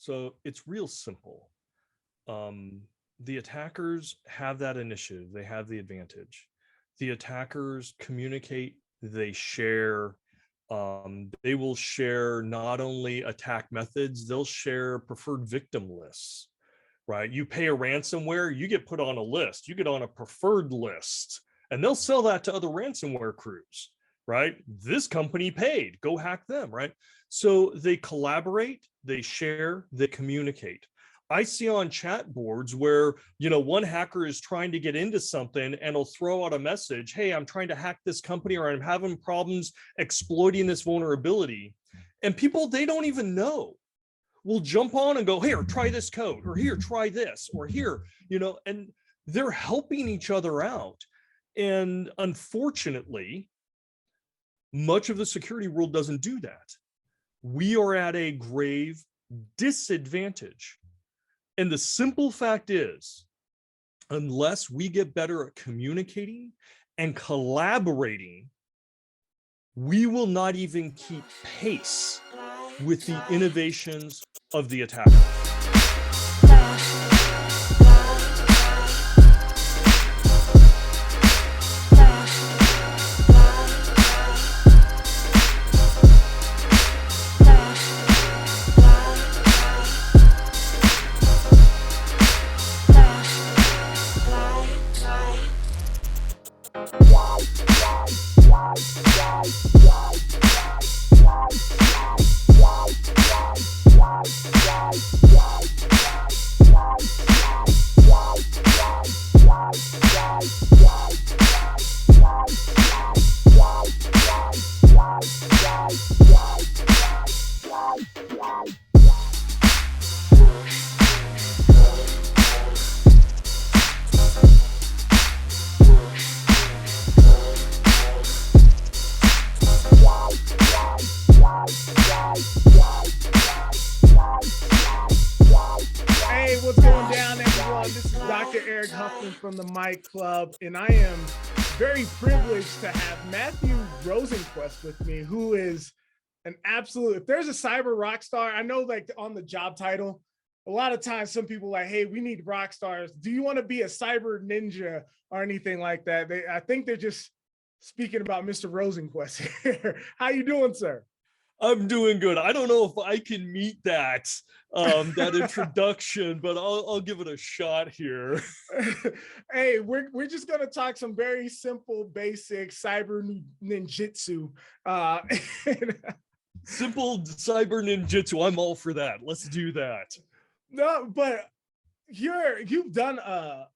So it's real simple. The attackers have that initiative. They have the advantage. The attackers communicate, they share. They will share not only attack methods, they'll share preferred victim lists, right? You pay a ransomware, you get put on a list, you get on a preferred list, and they'll sell that to other ransomware crews, right? This company paid, go hack them, right? So they collaborate, they share, they communicate. I see on chat boards where, one hacker is trying to get into something and will throw out a message, hey, I'm trying to hack this company, or I'm having problems exploiting this vulnerability. And people, they don't even know, will jump on and go, here, try this code, or here, try this, or here, and they're helping each other out. And unfortunately, much of the security world doesn't do that. We are at a grave disadvantage. And the simple fact is, unless we get better at communicating and collaborating, we will not even keep pace with the innovations of the attacker. From the Mic Club, and I am very privileged to have Matthew Rosenquist with me, who is an absolute, if there's a cyber rock star, I know like on the job title, a lot of times some people like, hey, we need rock stars. Do you want to be a cyber ninja or anything like that? I think they're just speaking about Mr. Rosenquist here. How you doing, sir? I'm doing good. I don't know if I can meet that introduction, but I'll give it a shot here. Hey, we're just gonna talk some very simple, basic cyber ninjutsu. Simple cyber ninjutsu. I'm all for that. Let's do that. No, but you've done a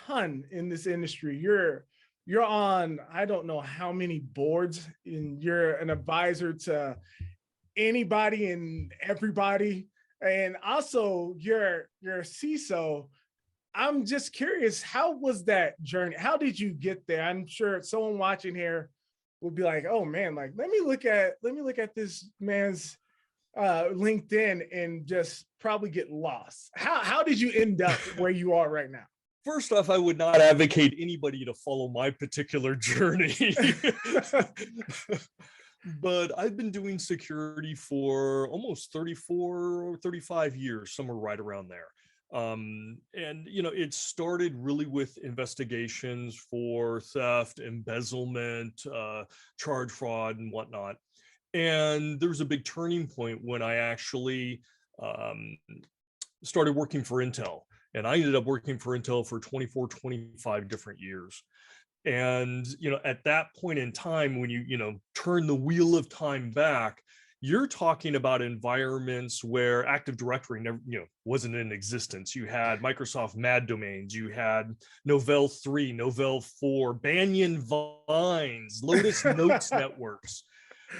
ton in this industry. You're on, I don't know how many boards, and you're an advisor to anybody and everybody. And also you're a CISO. I'm just curious, how was that journey? How did you get there? I'm sure someone watching here will be like, oh man, like, let me look at this man's LinkedIn and just probably get lost. How did you end up where you are right now? First off, I would not advocate anybody to follow my particular journey. But I've been doing security for almost 34 or 35 years, somewhere right around there. And, it started really with investigations for theft, embezzlement, charge fraud, and whatnot. And there was a big turning point when I actually started working for Intel. And I ended up working for Intel for 24, 25 different years. And, at that point in time, when you turn the wheel of time back, you're talking about environments where Active Directory never, wasn't in existence. You had Microsoft Mad Domains, you had Novell 3, Novell 4, Banyan Vines, Lotus Notes networks,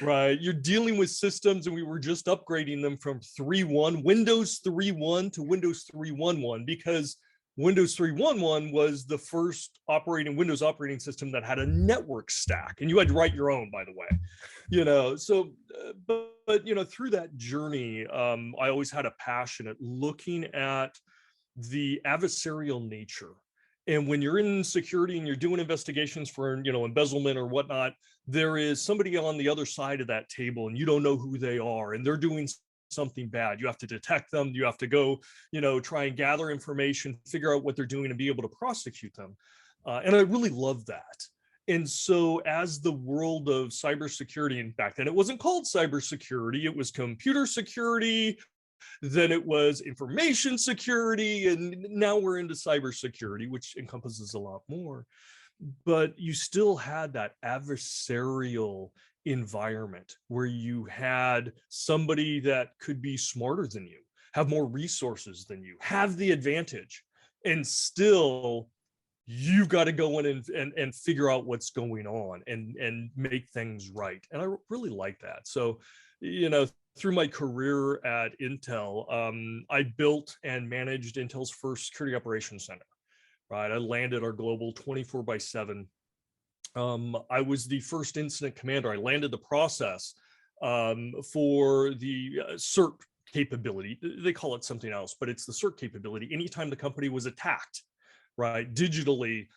right? You're dealing with systems, and we were just upgrading them from 3.1, Windows 3.1 to Windows 3.11, because Windows 3.11 was the first Windows operating system that had a network stack, and you had to write your own, by the way. So, but through that journey, I always had a passion at looking at the adversarial nature. And when you're in security and you're doing investigations for, embezzlement or whatnot, there is somebody on the other side of that table, and you don't know who they are, and they're doing something bad. You have to detect them. You have to go, try and gather information, figure out what they're doing, and be able to prosecute them. And I really love that. And so as the world of cybersecurity, and back then it wasn't called cybersecurity, it was computer security, then it was information security, and now we're into cybersecurity, which encompasses a lot more. But you still had that adversarial environment where you had somebody that could be smarter than you, have more resources than you, have the advantage, and still you've got to go in and figure out what's going on and make things right. And I really like that. So, through my career at Intel, I built and managed Intel's first security operations center, right? I landed our global 24/7. I was the first incident commander. I landed the process for the CERT capability. They call it something else, but it's the CERT capability. Anytime the company was attacked, right, digitally,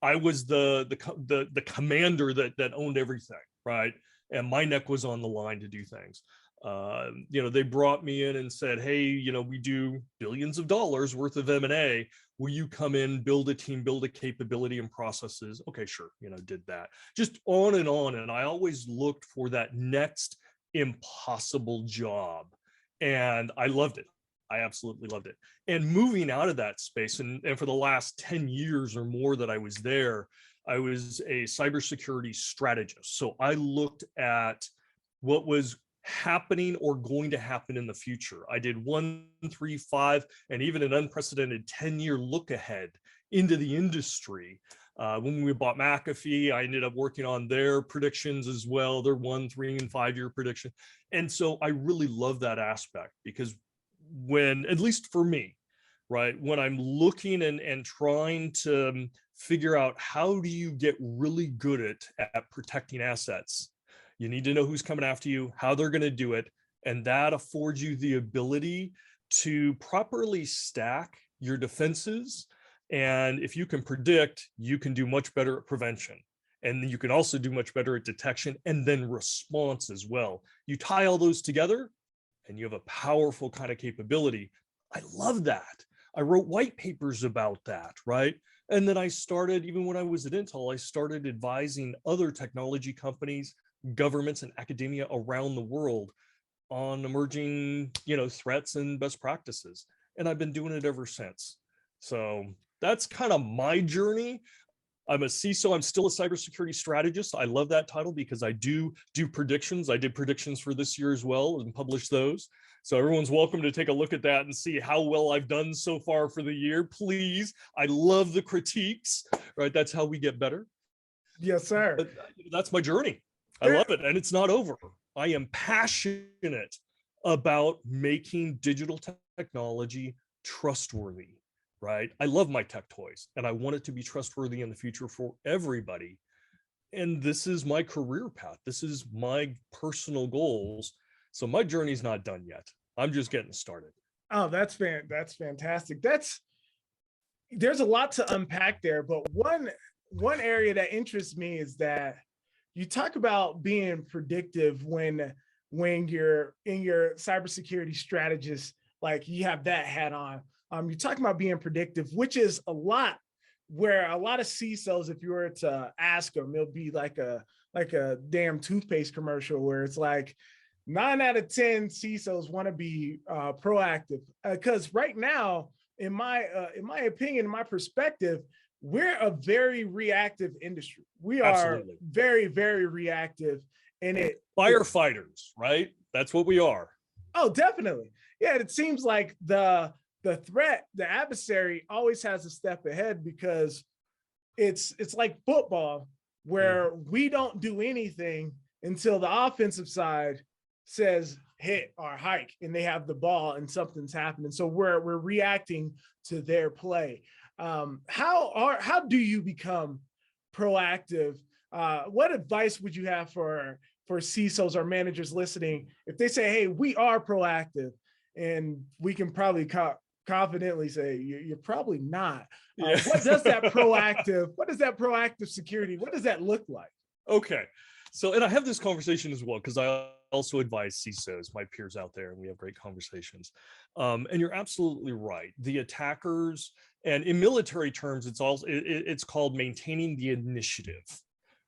I was the commander that owned everything, right? And my neck was on the line to do things. They brought me in and said, hey, we do billions of dollars worth of M&A. Will you come in, build a team, build a capability and processes? Okay, sure. Did that. Just on and on. And I always looked for that next impossible job. And I loved it. I absolutely loved it. And moving out of that space, and for the last 10 years or more that I was there, I was a cybersecurity strategist. So I looked at what was happening or going to happen in the future. I did 1, 3, 5, and even an unprecedented 10-year look ahead into the industry. When we bought McAfee, I ended up working on their predictions as well, their 1, 3, and 5-year prediction. And so I really love that aspect, because when, at least for me, right, when I'm looking and trying to figure out how do you get really good at protecting assets, you need to know who's coming after you, how they're going to do it, and that affords you the ability to properly stack your defenses. And if you can predict, you can do much better at prevention. And you can also do much better at detection and then response as well. You tie all those together and you have a powerful kind of capability. I love that. I wrote white papers about that, right? And then I started, even when I was at Intel, I started advising other technology companies, governments, and academia around the world on emerging, threats and best practices. And I've been doing it ever since. So that's kind of my journey. I'm a CISO. I'm still a cybersecurity strategist. I love that title because I do predictions. I did predictions for this year as well and published those. So everyone's welcome to take a look at that and see how well I've done so far for the year. Please. I love the critiques, right? That's how we get better. Yes, sir. But that's my journey. I love it. And it's not over. I am passionate about making digital technology trustworthy. Right? I love my tech toys and I want it to be trustworthy in the future for everybody. And this is my career path. This is my personal goals. So my journey's not done yet. I'm just getting started. Oh, that's fantastic. There's a lot to unpack there, but one area that interests me is that you talk about being predictive when you're in your cybersecurity strategist, like you have that hat on. You're talking about being predictive, which is a lot where a lot of CISOs, if you were to ask them, it'll be like a damn toothpaste commercial where it's like 9 out of 10 CISOs want to be proactive. Because right now, in my opinion, in my perspective, we're a very reactive industry. We are Absolutely. Very, very reactive. And firefighters, right? That's what we are. Oh, definitely. Yeah, it seems like the threat, the adversary always has a step ahead because it's like football where we don't do anything until the offensive side says hit or hike and they have the ball and something's happening. So we're reacting to their play. How do you become proactive? What advice would you have for CISOs or managers listening if they say, hey, we are proactive, and we can probably confidently say you're probably not. What does that proactive security, what does that look like? Okay. So, and I have this conversation as well, because I also advise CISOs, my peers out there, and we have great conversations. And you're absolutely right. The attackers, and in military terms, it's called maintaining the initiative,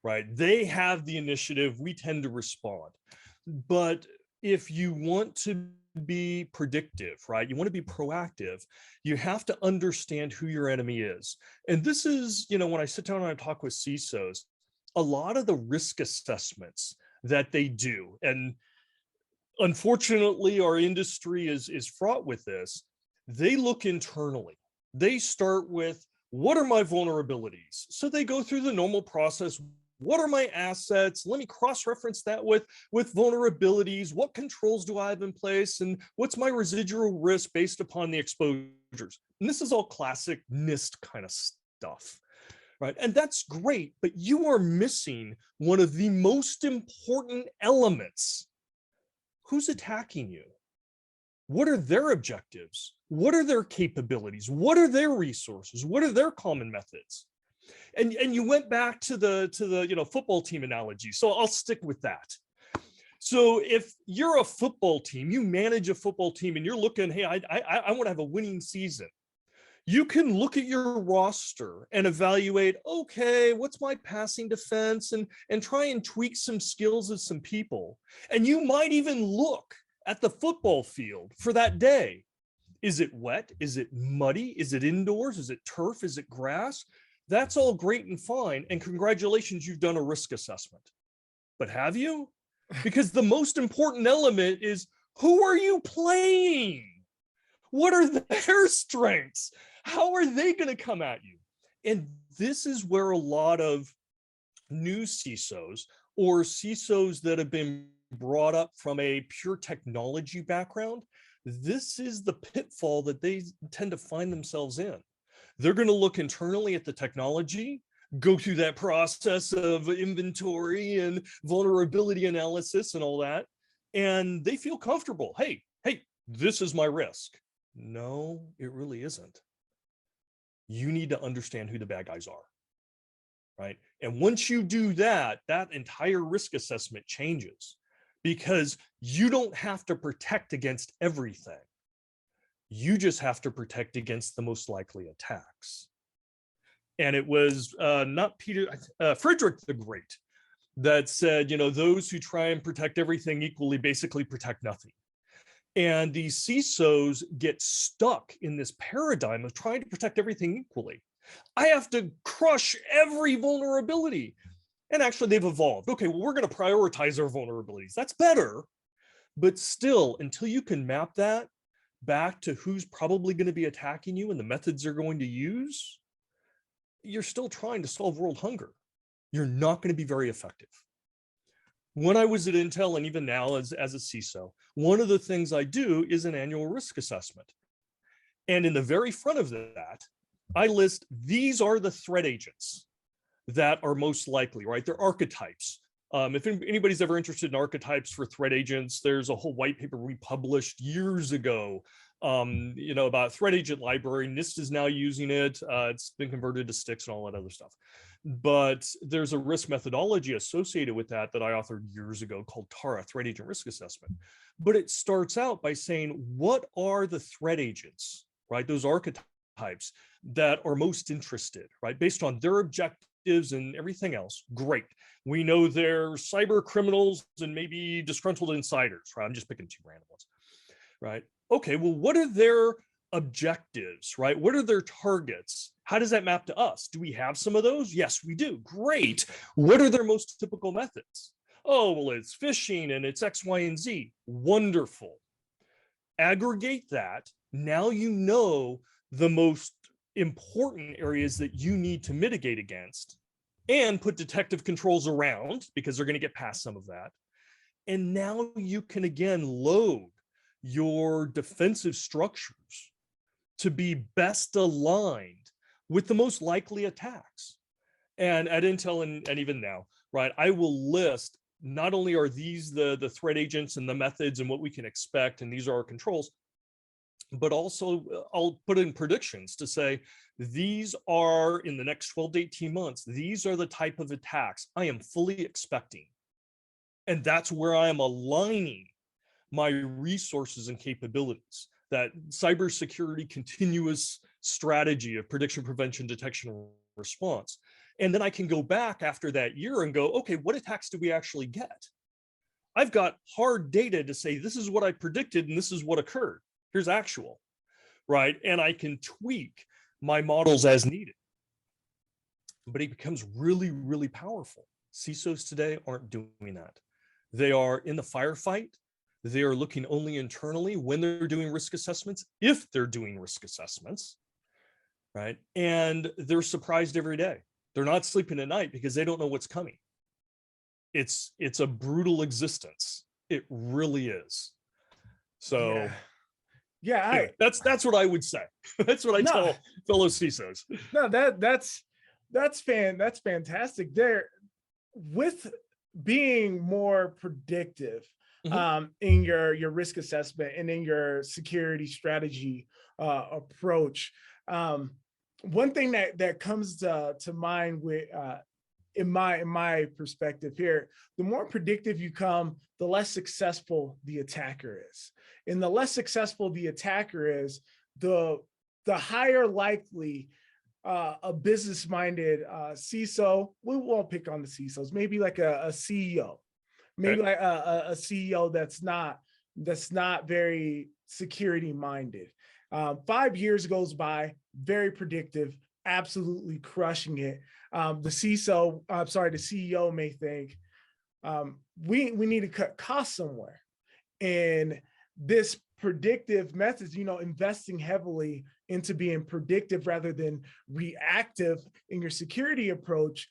right? They have the initiative, we tend to respond. But if you want to be predictive, right? You want to be proactive, you have to understand who your enemy is. And this is, when I sit down and I talk with CISOs, a lot of the risk assessments that they do, and unfortunately our industry is fraught with this, they look internally. They start with, what are my vulnerabilities? So they go through the normal process. What are my assets? Let me cross-reference that with vulnerabilities. What controls do I have in place? And what's my residual risk based upon the exposures? And this is all classic NIST kind of stuff. Right. And that's great, but you are missing one of the most important elements. Who's attacking you? What are their objectives? What are their capabilities? What are their resources? What are their common methods? And you went back to the football team analogy. So I'll stick with that. So if you're a football team, you manage a football team and you're looking, hey, I want to have a winning season. You can look at your roster and evaluate, okay, what's my passing defense, and try and tweak some skills of some people. And you might even look at the football field for that day. Is it wet? Is it muddy? Is it indoors? Is it turf? Is it grass? That's all great and fine. And congratulations, you've done a risk assessment. But have you? Because the most important element is, who are you playing? What are their strengths? How are they going to come at you? And this is where a lot of new CISOs, or CISOs that have been brought up from a pure technology background, this is the pitfall that they tend to find themselves in. They're going to look internally at the technology, go through that process of inventory and vulnerability analysis and all that, and they feel comfortable. Hey, this is my risk. No, it really isn't. You need to understand who the bad guys are, right? And once you do that, that entire risk assessment changes, because you don't have to protect against everything. You just have to protect against the most likely attacks. And it was not Frederick the Great that said, those who try and protect everything equally basically protect nothing. And these CISOs get stuck in this paradigm of trying to protect everything equally. I have to crush every vulnerability. And actually they've evolved. Okay, well, we're going to prioritize our vulnerabilities. That's better. But still, until you can map that back to who's probably going to be attacking you and the methods they're going to use, you're still trying to solve world hunger. You're not going to be very effective. When I was at Intel, and even now as a CISO, one of the things I do is an annual risk assessment. And in the very front of that, I list, these are the threat agents that are most likely, right? They're archetypes. If anybody's ever interested in archetypes for threat agents, there's a whole white paper we published years ago, about threat agent library. NIST is now using it. It's been converted to sticks and all that other stuff. But there's a risk methodology associated with that I authored years ago called TARA, Threat Agent Risk Assessment. But it starts out by saying, what are the threat agents, right? Those archetypes that are most interested, right? Based on their objectives and everything else. Great. We know they're cyber criminals and maybe disgruntled insiders, right? I'm just picking two random ones, right? Okay, well, what are their objectives, right? What are their targets? How does that map to us? Do we have some of those? Yes, we do. Great. What are their most typical methods? Oh, well, it's phishing and it's X, Y, and Z. Wonderful. Aggregate that. Now you know the most important areas that you need to mitigate against, and put detective controls around, because they're going to get past some of that. And now you can again load your defensive structures to be best aligned with the most likely attacks. And at Intel and even now, right, I will list, not only are these the threat agents and the methods and what we can expect, and these are our controls, but also I'll put in predictions to say, these are in the next 12 to 18 months, these are the type of attacks I am fully expecting. And that's where I am aligning my resources and capabilities. That cybersecurity continuous strategy of prediction, prevention, detection, and response. And then I can go back after that year and go, okay, what attacks did we actually get? I've got hard data to say, this is what I predicted and this is what occurred. Here's actual, right? And I can tweak my models as needed. But it becomes really, really powerful. CISOs today aren't doing that. They are in the firefight. They are looking only internally when they're doing risk assessments, if they're doing risk assessments, right? And they're surprised every day. They're not sleeping at night because they don't know what's coming. It's a brutal existence. It really is. So yeah, anyway, that's what I would say. That's what I tell fellow CISOs. No, that's fantastic. There, with being more predictive in your risk assessment and in your security strategy approach. One thing that comes to mind with in my perspective here, the more predictive you come, the less successful the attacker is. And the less successful the attacker is, the higher likely a business-minded CISO, we won't pick on the CISOs, maybe like a CEO, maybe like a CEO that's not very security minded. 5 years goes by, very predictive, absolutely crushing it. The CEO may think, we need to cut costs somewhere. And this predictive methods, investing heavily into being predictive rather than reactive in your security approach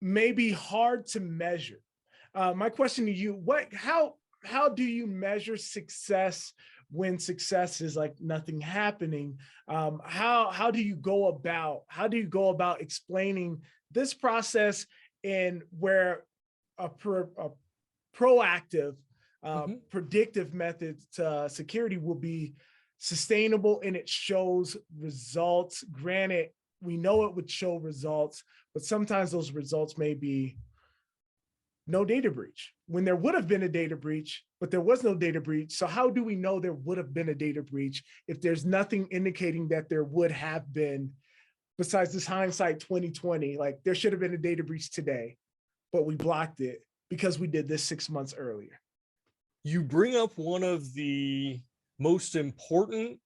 may be hard to measure. My question to you, how do you measure success when success is like nothing happening? How do you go about explaining this process, and where a proactive predictive method to security will be sustainable and it shows results? Granted, we know it would show results, but sometimes those results may be no data breach when there would have been a data breach, but there was no data breach. So how do we know there would have been a data breach if there's nothing indicating that there would have been, besides this hindsight 2020? Like, there should have been a data breach today, but we blocked it because we did this 6 months earlier. You bring up one of the most important,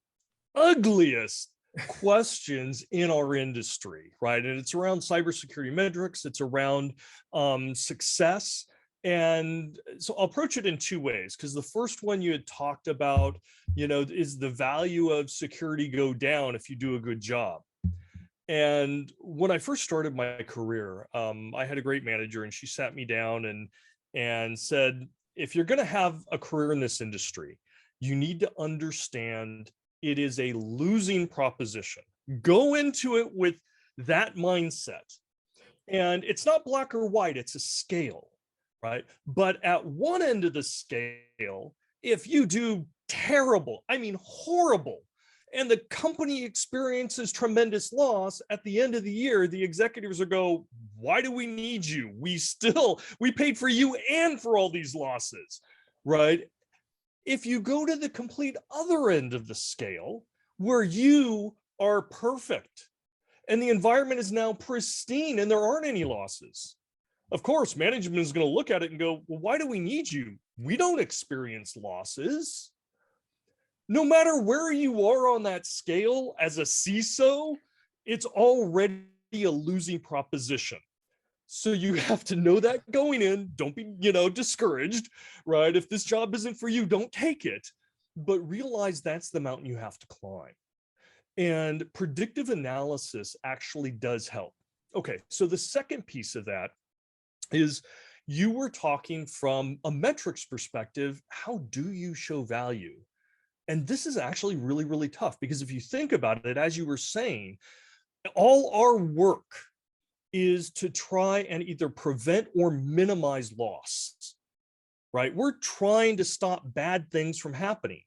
ugliest questions in our industry, right? And it's around cybersecurity metrics. It's around success. And so I'll approach it in two ways, because the first one you had talked about, is the value of security go down if you do a good job? And when I first started my career, I had a great manager, and she sat me down and said, if you're going to have a career in this industry, you need to understand it is a losing proposition. Go into it with that mindset. And it's not black or white, it's a scale, right? But at one end of the scale, if you do terrible, I mean horrible, and the company experiences tremendous loss, at the end of the year, the executives will go, why do we need you? We paid for you and for all these losses, right? If you go to the complete other end of the scale, where you are perfect and the environment is now pristine and there aren't any losses, of course, management is going to look at it and go, well, why do we need you? We don't experience losses. No matter where you are on that scale as a CISO, it's already a losing proposition. So you have to know that going in. Don't be, discouraged, right? If this job isn't for you, don't take it, but realize that's the mountain you have to climb. And predictive analysis actually does help. Okay, so the second piece of that is, you were talking from a metrics perspective. How do you show value? And this is actually really, really tough, because if you think about it, as you were saying, all our work is to try and either prevent or minimize loss, right? We're trying to stop bad things from happening.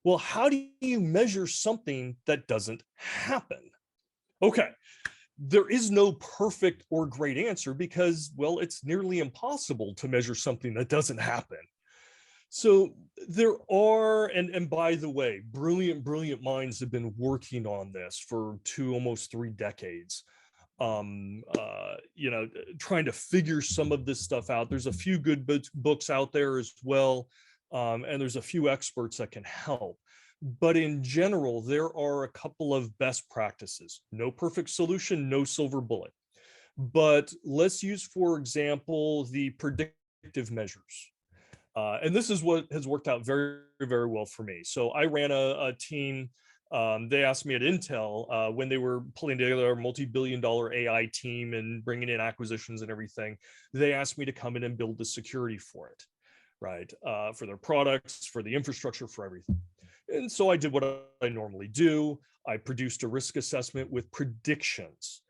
Well, how do you measure something that doesn't happen? Okay, there is no perfect or great answer because, well, it's nearly impossible to measure something that doesn't happen. So there are, and by the way, brilliant minds have been working on this for almost 3 decades. You know, trying to figure some of this stuff out. There's a few good books out there as well. And there's a few experts that can help. But in general, there are a couple of best practices. No perfect solution, no silver bullet. But let's use, for example, the predictive measures. And this is what has worked out very well for me. So I ran a team. They asked me at Intel when they were pulling together a multi-billion-dollar AI team and bringing in acquisitions and everything. They asked me to come in and build the security for it, right? For their products, for the infrastructure, for everything. And so I did what I normally do. I produced a risk assessment with predictions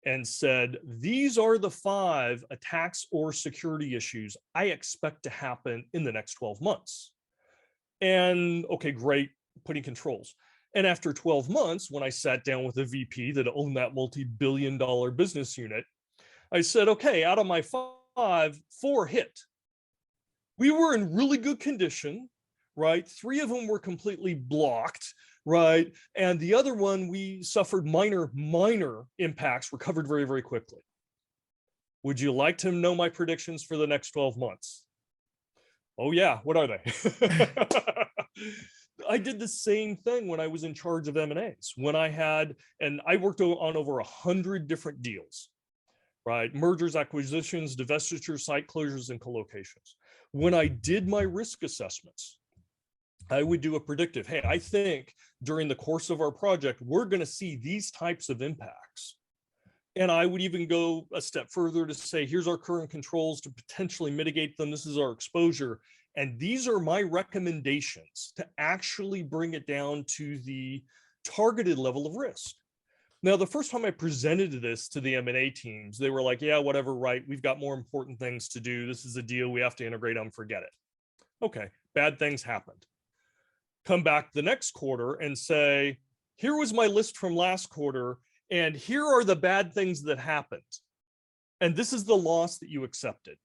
and said, these are the 5 attacks or security issues I expect to happen in the next 12 months. And okay, great, putting controls. And after 12 months, when I sat down with a VP that owned that multi-billion-dollar business unit, I said, okay, out of my 5, 4 hit. We were in really good condition, right? 3 of them were completely blocked, right? And the other one, we suffered minor impacts, recovered very quickly. Would you like to know my predictions for the next 12 months? Oh yeah, what are they? I did the same thing when I was in charge of M&As, when I had, and I worked on over 100 different deals, right? Mergers, acquisitions, divestitures, site closures, and collocations. When I did my risk assessments, I would do a predictive. Hey, I think during the course of our project, we're going to see these types of impacts. And I would even go a step further to say, here's our current controls to potentially mitigate them. This is our exposure. And these are my recommendations to actually bring it down to the targeted level of risk. Now, the first time I presented this to the M&A teams, they were like, yeah, whatever, right? We've got more important things to do. This is a deal we have to integrate on, forget it. Okay, bad things happened. Come back the next quarter and say, here was my list from last quarter, and here are the bad things that happened. And this is the loss that you accepted.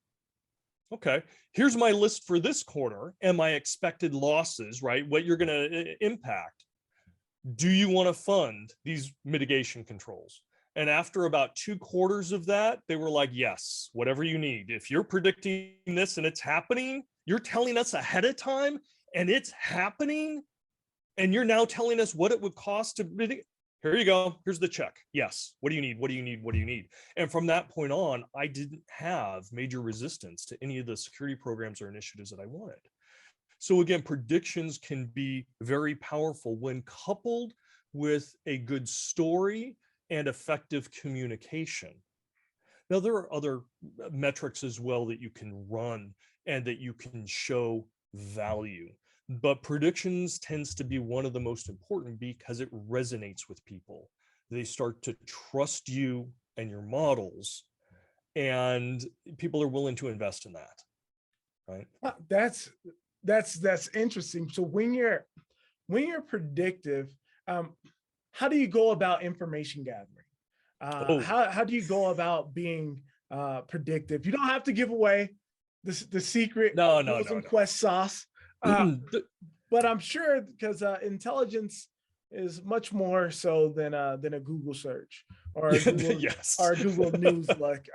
Okay, here's my list for this quarter and my expected losses, right? What you're going to impact. Do you want to fund these mitigation controls? And after about 2 quarters of that, they were like, yes, whatever you need. If you're predicting this and it's happening, you're telling us ahead of time and it's happening, and you're now telling us what it would cost to mitigate. Here you go. Here's the check. Yes. What do you need? What do you need? What do you need? And from that point on, I didn't have major resistance to any of the security programs or initiatives that I wanted. So again, predictions can be very powerful when coupled with a good story and effective communication. Now, there are other metrics as well that you can run and that you can show value. But predictions tends to be one of the most important because it resonates with people. They start to trust you and your models, and people are willing to invest in that, right? That's interesting. So when you're predictive, how do you go about information gathering? How do you go about being predictive? You don't have to give away the secret Rosenquist sauce. But I'm sure because intelligence is much more so than a Google search or a Google, yes, or a Google News look.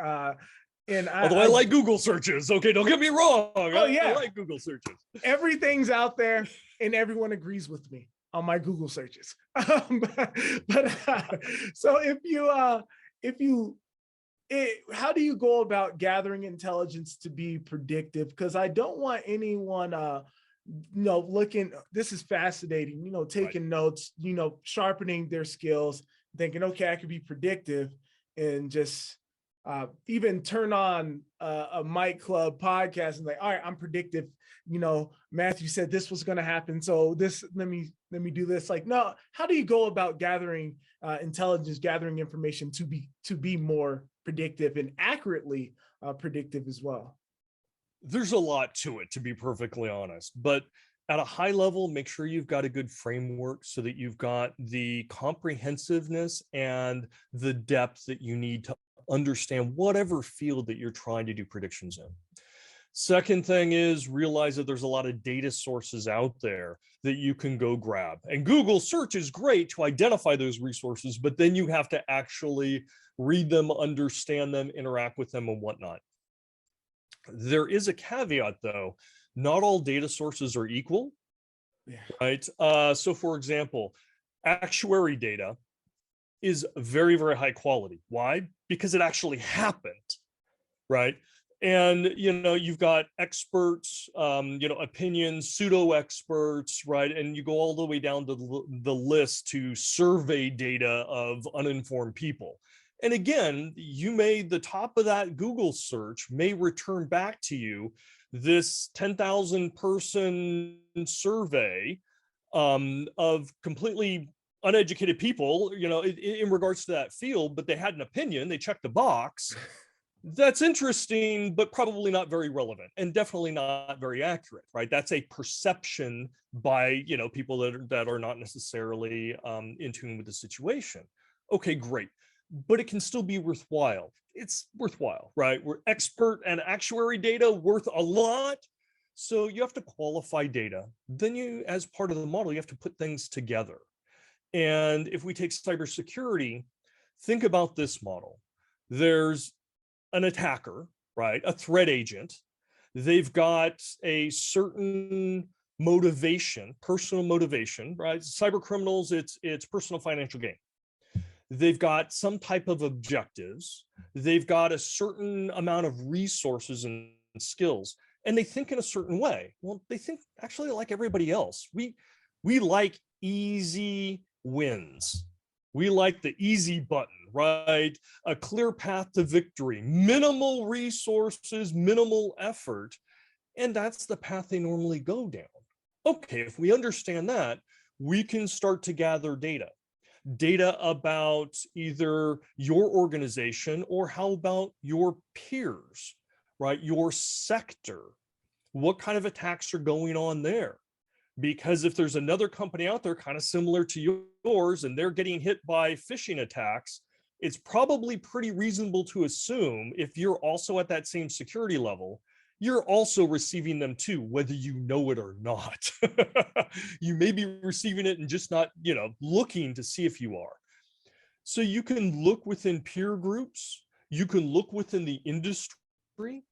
And although I like Google searches, okay, don't get me wrong. Oh yeah, I like Google searches. Everything's out there, and everyone agrees with me on my Google searches. So how do you go about gathering intelligence to be predictive? Because I don't want anyone looking, this is fascinating, taking notes, sharpening their skills, thinking, okay, I could be predictive, and just even turn on a Mic Club podcast and like, all right, I'm predictive. Matthew said this was going to happen, so let me do this. Like, no, how do you go about gathering intelligence, gathering information to be more predictive and accurately predictive as well? There's a lot to it, to be perfectly honest, but At a high level, make sure you've got a good framework so that you've got the comprehensiveness and the depth that you need to understand whatever field that you're trying to do predictions in. Second thing is realize that there's a lot of data sources out there that you can go grab. And Google search is great to identify those resources, but then you have to actually read them, understand them, interact with them, and whatnot. There is a caveat, though. Not all data sources are equal, Yeah. right? So for example, actuary data is very, very high quality. Why? Because it actually happened, right? And you've got experts, opinions, pseudo experts, right? And you go all the way down to the list to survey data of uninformed people. And again, the top of that Google search may return back to you this 10,000 person survey of completely uneducated people, in regards to that field, but they had an opinion, they checked the box. That's interesting, but probably not very relevant and definitely not very accurate, right? That's a perception by, people that are not necessarily in tune with the situation. Okay, great. But it can still be worthwhile. It's worthwhile, right? We're expert and actuary data worth a lot. So you have to qualify data. Then you, as part of the model, you have to put things together. And if we take cybersecurity, think about this model. There's an attacker, right? A threat agent. They've got a certain motivation, personal motivation, right? Cyber criminals, it's personal financial gain. They've got some type of objectives. They've got a certain amount of resources and skills, and they think in a certain way. Well, they think actually like everybody else. We like easy wins. We like the easy button, right? A clear path to victory, minimal resources, minimal effort. And that's the path they normally go down. Okay, if we understand that, we can start to gather data about either your organization or how about your peers, right? Your sector. What kind of attacks are going on there? Because if there's another company out there kind of similar to yours and they're getting hit by phishing attacks, it's probably pretty reasonable to assume if you're also at that same security level, you're also receiving them too, whether you know it or not. You may be receiving it and just not, looking to see if you are. So you can look within peer groups, you can look within the industry.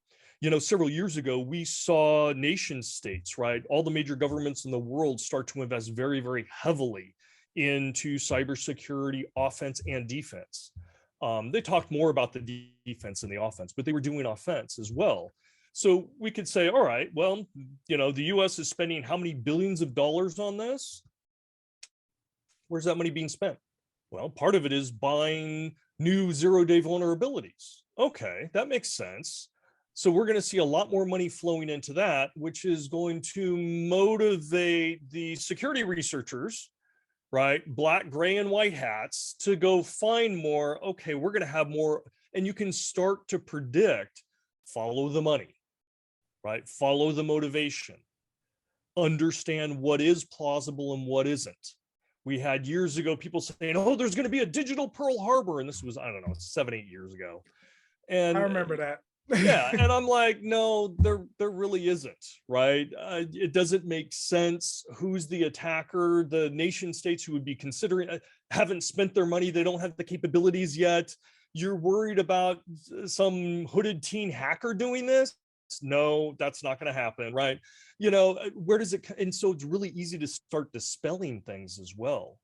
Several years ago, we saw nation states, right? All the major governments in the world start to invest very, very heavily into cybersecurity, offense and defense. They talked more about the defense than the offense, but they were doing offense as well. So we could say, all right, well, the US is spending how many billions of dollars on this? Where's that money being spent? Well, part of it is buying new zero-day vulnerabilities. Okay, that makes sense. So we're going to see a lot more money flowing into that, which is going to motivate the security researchers, right? Black, gray, and white hats to go find more. Okay, we're going to have more. And you can start to predict, follow the money, right? Follow the motivation. Understand what is plausible and what isn't. We had years ago people saying, oh, there's going to be a digital Pearl Harbor. And this was, I don't know, 7-8 years ago. And I remember that. yeah, and I'm like, no, there really isn't, right? It doesn't make sense. Who's the attacker? The nation states who would be considering haven't spent their money. They don't have the capabilities yet. You're worried about some hooded teen hacker doing this? No, that's not going to happen, right? Where does it? And so it's really easy to start dispelling things as well.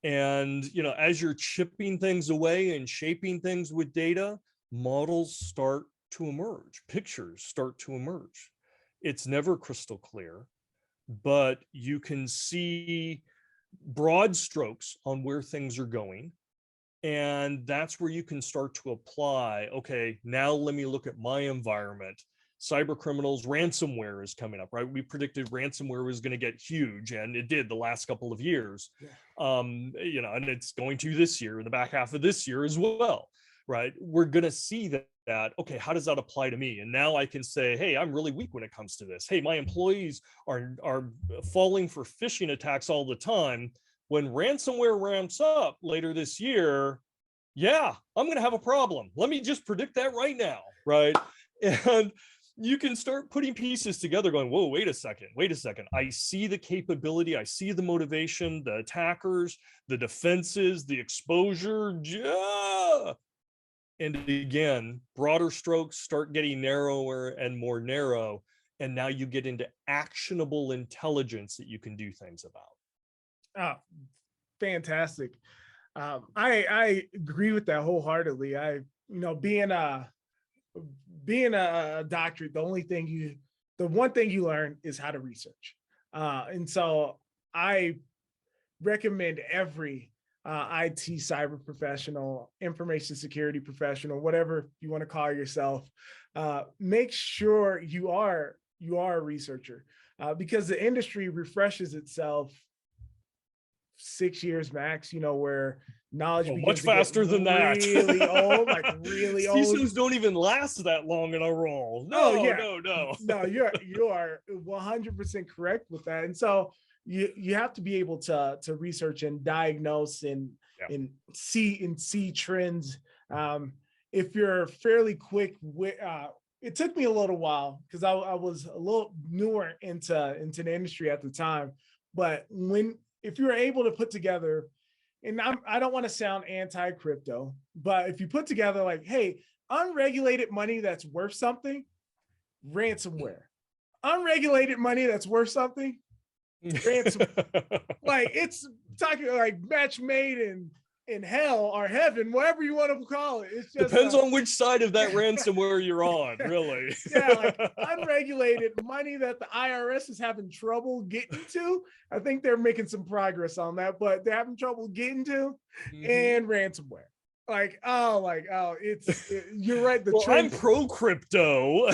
And as you're chipping things away and shaping things with data, models start to emerge, pictures start to emerge. It's never crystal clear, but you can see broad strokes on where things are going. And that's where you can start to apply, okay, now let me look at my environment. Cyber criminals, ransomware is coming up, right? We predicted ransomware was going to get huge, and it did the last couple of years. Yeah. And it's going to this year, in the back half of this year as well. right? We're going to see that, okay, how does that apply to me? And now I can say, hey, I'm really weak when it comes to this. Hey, my employees are falling for phishing attacks all the time. When ransomware ramps up later this year, yeah, I'm going to have a problem. Let me just predict that right now, right? And you can start putting pieces together going, whoa, wait a second. I see the capability. I see the motivation, the attackers, the defenses, the exposure. Yeah. And again, broader strokes start getting narrower and more narrow. And now you get into actionable intelligence that you can do things about. Oh, fantastic. I agree with that wholeheartedly. Being a doctorate, the one thing you learn is how to research. And so I recommend every IT cyber professional, information security professional, whatever you want to call yourself, make sure you are a researcher, because the industry refreshes itself 6 years max, where knowledge begins much faster than that. Really old, like really old. CISOs don't even last that long in a role. No, yeah. No, you are 100% correct with that. And so you have to be able to research and diagnose and see trends. If you're fairly quick with, it took me a little while because I was a little newer into the industry at the time. But if you're able to put together, and I don't want to sound anti-crypto, but if you put together like, hey, unregulated money that's worth something, ransomware. Unregulated money that's worth something, ransom. Like, it's talking like match made in hell or heaven, whatever you want to call it. It's just depends on which side of that ransomware you're on, really. Yeah, like unregulated money that the IRS is having trouble getting to. I think they're making some progress on that, but they're having trouble getting to, and ransomware. You're right. I'm pro crypto.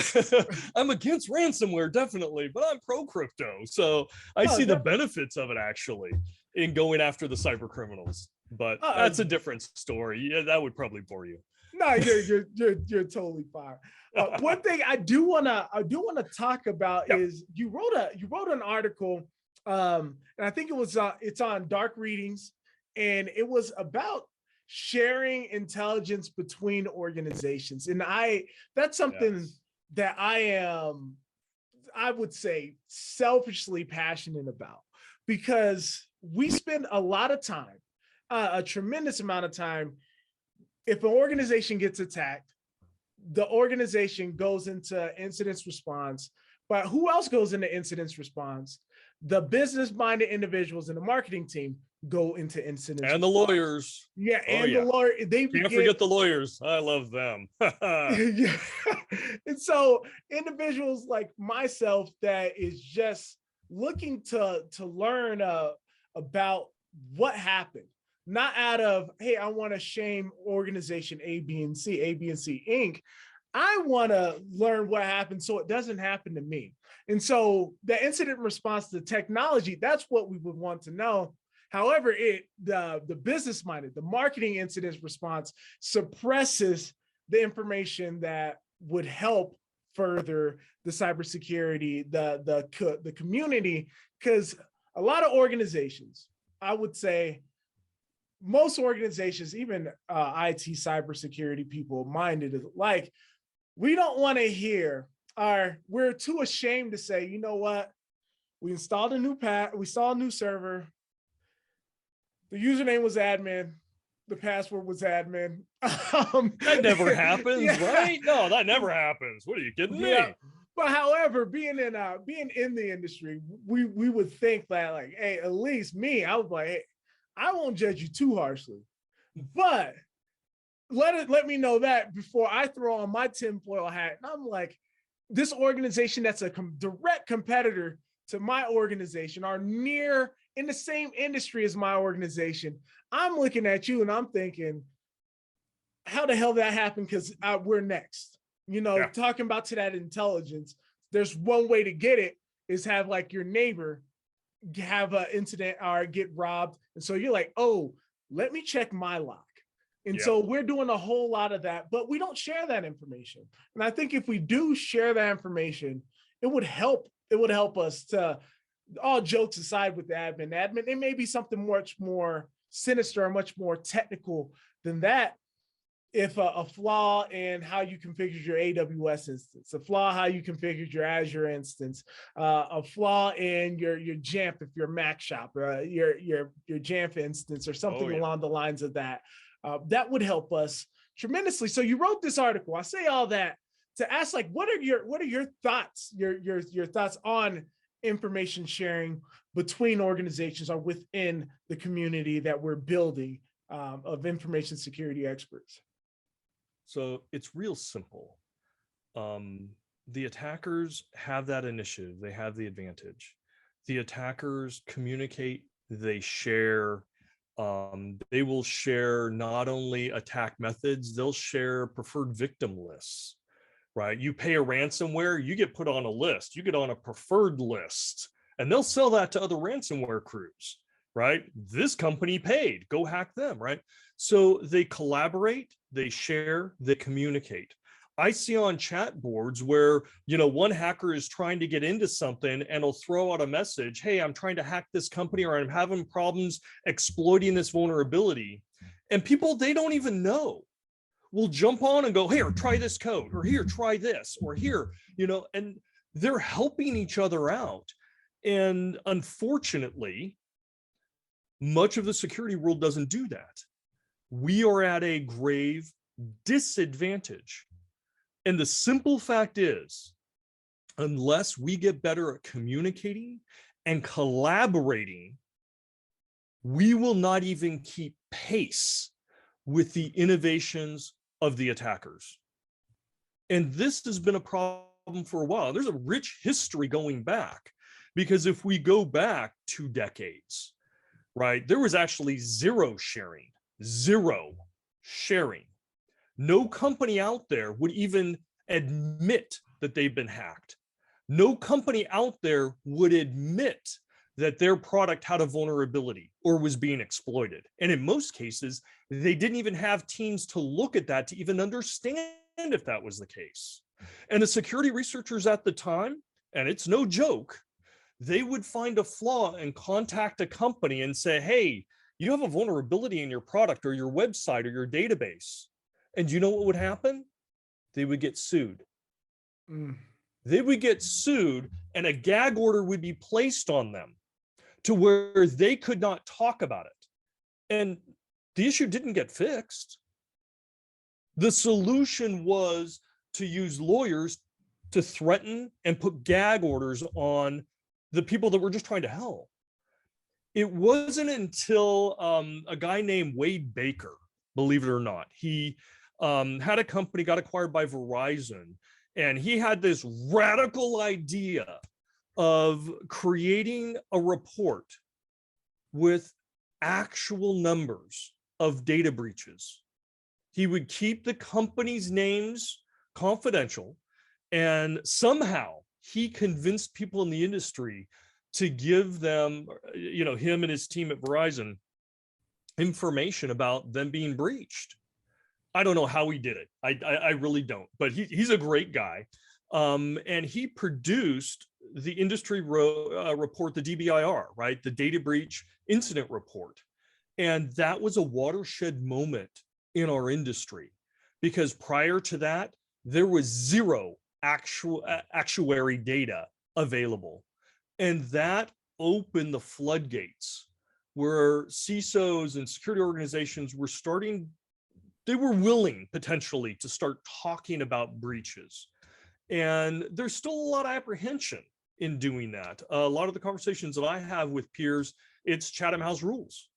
I'm against ransomware, definitely, but I'm pro crypto. So I see the benefits of it actually in going after the cyber criminals. But that's a different story. Yeah, that would probably bore you. No, you're totally fine. One thing I do wanna talk about is you wrote an article, and I think it's on Dark Readings, and it was about sharing intelligence between organizations, and that's something that I would say selfishly passionate about, because we spend a lot of time, a tremendous amount of time. If an organization gets attacked, the organization goes into incident response. But who else goes into incident response? The business-minded individuals in the marketing team go into incident response. And the lawyers. Yeah, the lawyer. Can't forget the lawyers. I love them. Yeah. And so individuals like myself that is just looking to learn about what happened. Not out of, hey, I want to shame organization A, B, and C Inc. I want to learn what happened so it doesn't happen to me. And so the incident response to technology, that's what we would want to know. However, the business minded, the marketing incident response suppresses the information that would help further the cybersecurity, the community, because a lot of organizations, I would say, most organizations, even IT cybersecurity people minded, like, we don't want to hear, we're too ashamed to say, you know what, we installed a new server, the username was admin, the password was admin. That never happens, right? No, that never happens. What, are you kidding me? But however, being in the industry, we would think that, like, hey, at least me, I was like, hey, I won't judge you too harshly, but let me know that before I throw on my tinfoil hat. And I'm like, this organization that's a direct competitor to my organization, are near in the same industry as my organization. I'm looking at you and I'm thinking, how the hell that happened? Because we're next. Talking about to that intelligence, there's one way to get it is have like your neighbor have an incident or get robbed. And so you're like, oh, let me check my lock. And Yeah. so we're doing a whole lot of that, but we don't share that information. And I think if we do share that information, it would help. It would help us to, all jokes aside with the admin. It may be something much more sinister and much more technical than that. If a flaw in how you configured your AWS instance, a flaw how you configured your Azure instance, a flaw in your Jamf if you're Mac shop, your Jamf instance, or something along the lines of that. That would help us tremendously. So you wrote this article. I say all that to ask, like, what are your thoughts, your thoughts on information sharing between organizations or within the community that we're building of information security experts? So it's real simple. The attackers have that initiative. They have the advantage. The attackers communicate, they share. They will share not only attack methods, they'll share preferred victim lists, right? You pay a ransomware, you get put on a list, you get on a preferred list, and they'll sell that to other ransomware crews, right? This company paid, go hack them, right? So they collaborate, they share, they communicate. I see on chat boards where, one hacker is trying to get into something and will throw out a message, hey, I'm trying to hack this company, or I'm having problems exploiting this vulnerability. And people they don't even know will jump on and go, here, try this code, or here, try this, or here, and they're helping each other out. And unfortunately, much of the security world doesn't do that. We are at a grave disadvantage. And the simple fact is, unless we get better at communicating and collaborating, we will not even keep pace with the innovations of the attackers. And this has been a problem for a while. There's a rich history going back, because if we go back 2 decades, right, there was actually zero sharing. No company out there would even admit that they've been hacked. No company out there would admit that their product had a vulnerability or was being exploited. And in most cases, they didn't even have teams to look at that to even understand if that was the case. And the security researchers at the time, and it's no joke, they would find a flaw and contact a company and say, hey, you have a vulnerability in your product or your website or your database. And you know what would happen? They would get sued. They would get sued, and a gag order would be placed on them to where they could not talk about it. And the issue didn't get fixed. The solution was to use lawyers to threaten and put gag orders on the people that were just trying to help. It wasn't until a guy named Wade Baker, believe it or not, he had a company, got acquired by Verizon, and he had this radical idea of creating a report with actual numbers of data breaches. He would keep the company's names confidential, and somehow he convinced people in the industry to give them, him and his team at Verizon, information about them being breached. I don't know how he did it. I really don't, but he's a great guy. And he produced the industry report, the DBIR, right? The data breach incident report. And that was a watershed moment in our industry, because prior to that, there was zero actuary data available. And that opened the floodgates where CISOs and security organizations were they were willing potentially to start talking about breaches. And there's still a lot of apprehension in doing that. A lot of the conversations that I have with peers, it's Chatham House rules,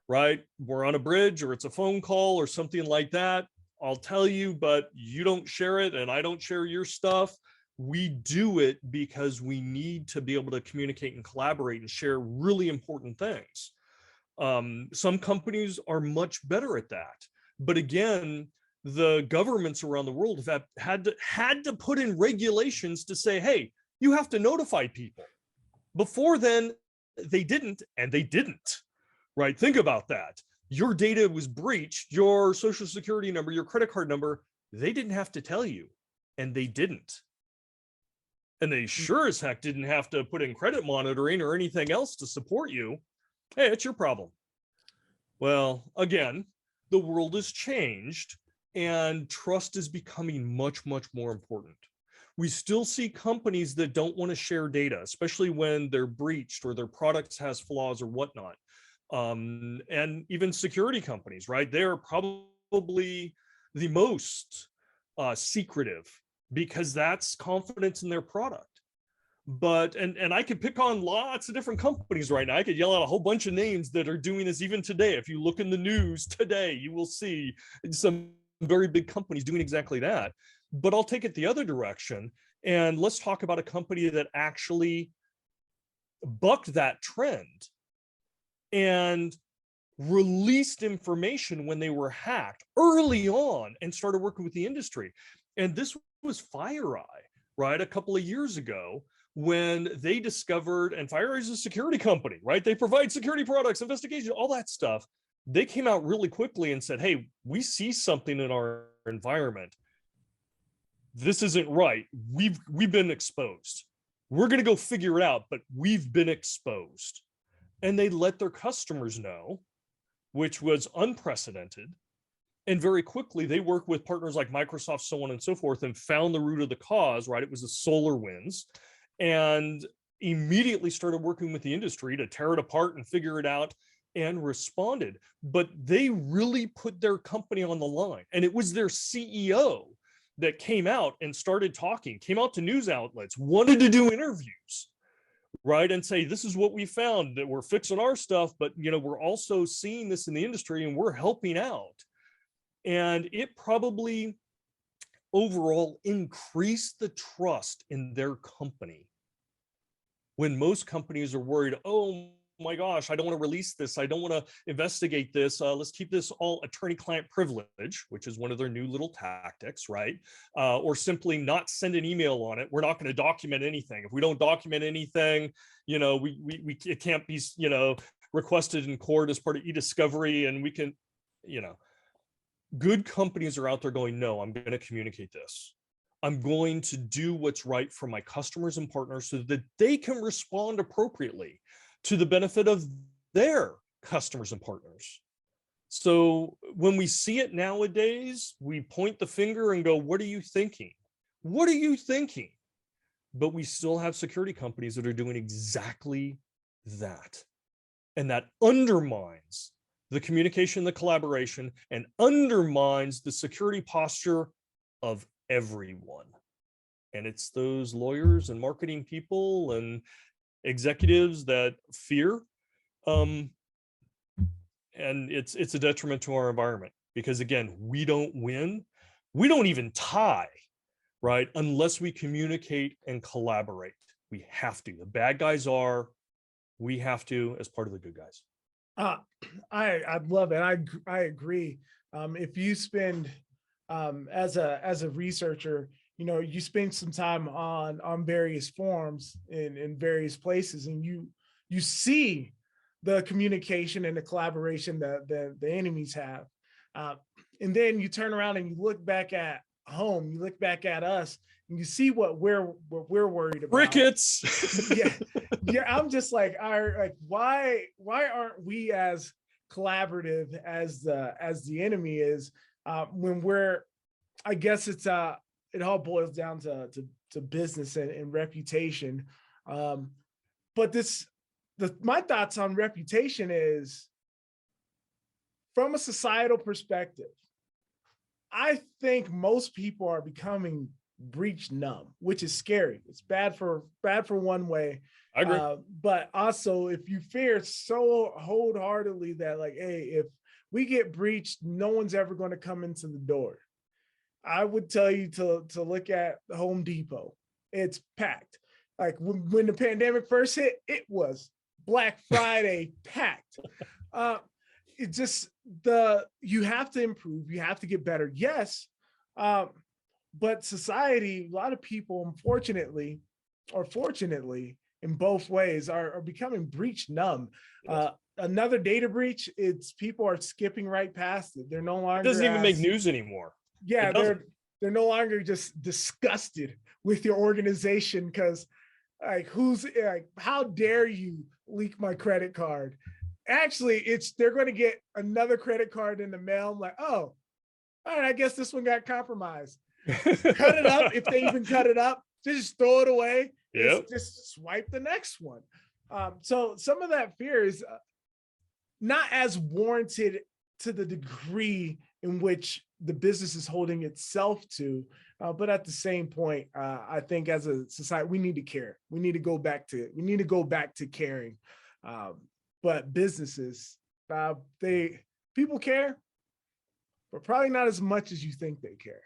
right? We're on a bridge or it's a phone call or something like that. I'll tell you, but you don't share it and I don't share your stuff. We do it because we need to be able to communicate and collaborate and share really important things. Some companies are much better at that. But again, the governments around the world have had to put in regulations to say, hey, you have to notify people. Before then, they didn't, and they didn't, right? Think about that. your data was breached, your social security number, your credit card number, they didn't have to tell you, and they didn't. And they sure as heck didn't have to put in credit monitoring or anything else to support you. Hey, it's your problem. Well, again, the world has changed and trust is becoming much, much more important. We still see companies that don't want to share data, especially when they're breached or their products has flaws or whatnot. And even security companies, right? They're probably the most secretive because that's confidence in their product. But and I could pick on lots of different companies right now. I could yell out a whole bunch of names that are doing this even today. If you look in the news today, you will see some very big companies doing exactly that. But I'll take it the other direction, and let's talk about a company that actually bucked that trend and released information when they were hacked early on and started working with the industry. And this was FireEye, right? A couple of years ago, when they discovered, and FireEye is a security company, right? They provide security products, investigation, all that stuff. They came out really quickly and said, hey, we see something in our environment. This isn't right. We've been exposed. We're going to go figure it out, but we've been exposed. And they let their customers know, which was unprecedented. And very quickly, they worked with partners like Microsoft, so on and so forth, and found the root of the cause, right? It was the SolarWinds, and immediately started working with the industry to tear it apart and figure it out, and responded. But they really put their company on the line. And it was their CEO that came out and started talking, came out to news outlets, wanted to do interviews, right? And say, this is what we found, that we're fixing our stuff, but we're also seeing this in the industry and we're helping out. And it probably overall increased the trust in their company. When most companies are worried, oh my gosh, I don't want to release this, I don't want to investigate this, let's keep this all attorney-client privilege, which is one of their new little tactics, right? Or simply not send an email on it. We're not going to document anything. If we don't document anything, it can't be, requested in court as part of e-discovery, and we can, good companies are out there going, no, I'm going to communicate this. I'm going to do what's right for my customers and partners so that they can respond appropriately to the benefit of their customers and partners. So when we see it nowadays, we point the finger and go, what are you thinking? What are you thinking? But we still have security companies that are doing exactly that. And that undermines the communication, the collaboration, and undermines the security posture of everyone. And it's those lawyers and marketing people and executives that fear, and it's a detriment to our environment, because again, we don't win, we don't even tie, right, unless we communicate and collaborate. We have to. The bad guys are, we have to as part of the good guys. I love it. I agree. If you spend as a researcher, you spend some time on various forums in various places, and you see the communication and the collaboration that the enemies have. And then you turn around and you look back at home, you look back at us, and you see what we're worried about. Crickets. Yeah. I'm just like, why aren't we as collaborative as the enemy is, when we're, I guess it's it all boils down to business and reputation. But my thoughts on reputation is, from a societal perspective, I think most people are becoming breach numb, which is scary. It's bad for one way. I agree. But also, if you fear so wholeheartedly that, like, hey, if we get breached, no one's ever going to come into the door, I would tell you to look at Home Depot. It's packed. Like when the pandemic first hit, it was Black Friday packed. It just, you have to improve, you have to get better. Yes. But society, a lot of people, unfortunately, or fortunately, in both ways, are becoming breach numb. Yes. another data breach, it's people are skipping right past it. They're no It longer doesn't even make as, news anymore. yeah, It doesn't. they're no longer just disgusted with your organization because like who's like, how dare you leak my credit card? Actually, it's they're going to get another credit card in the mail. I'm like, oh, all right, I guess this one got compromised. Cut it up if they even cut it up. Just throw it away. It's Yep. just swipe the next one. So some of that fear is not as warranted to the degree in which the business is holding itself to. But at the same point, I think as a society, we need to care. We need to go back to caring. But businesses, people care, but probably not as much as you think they care,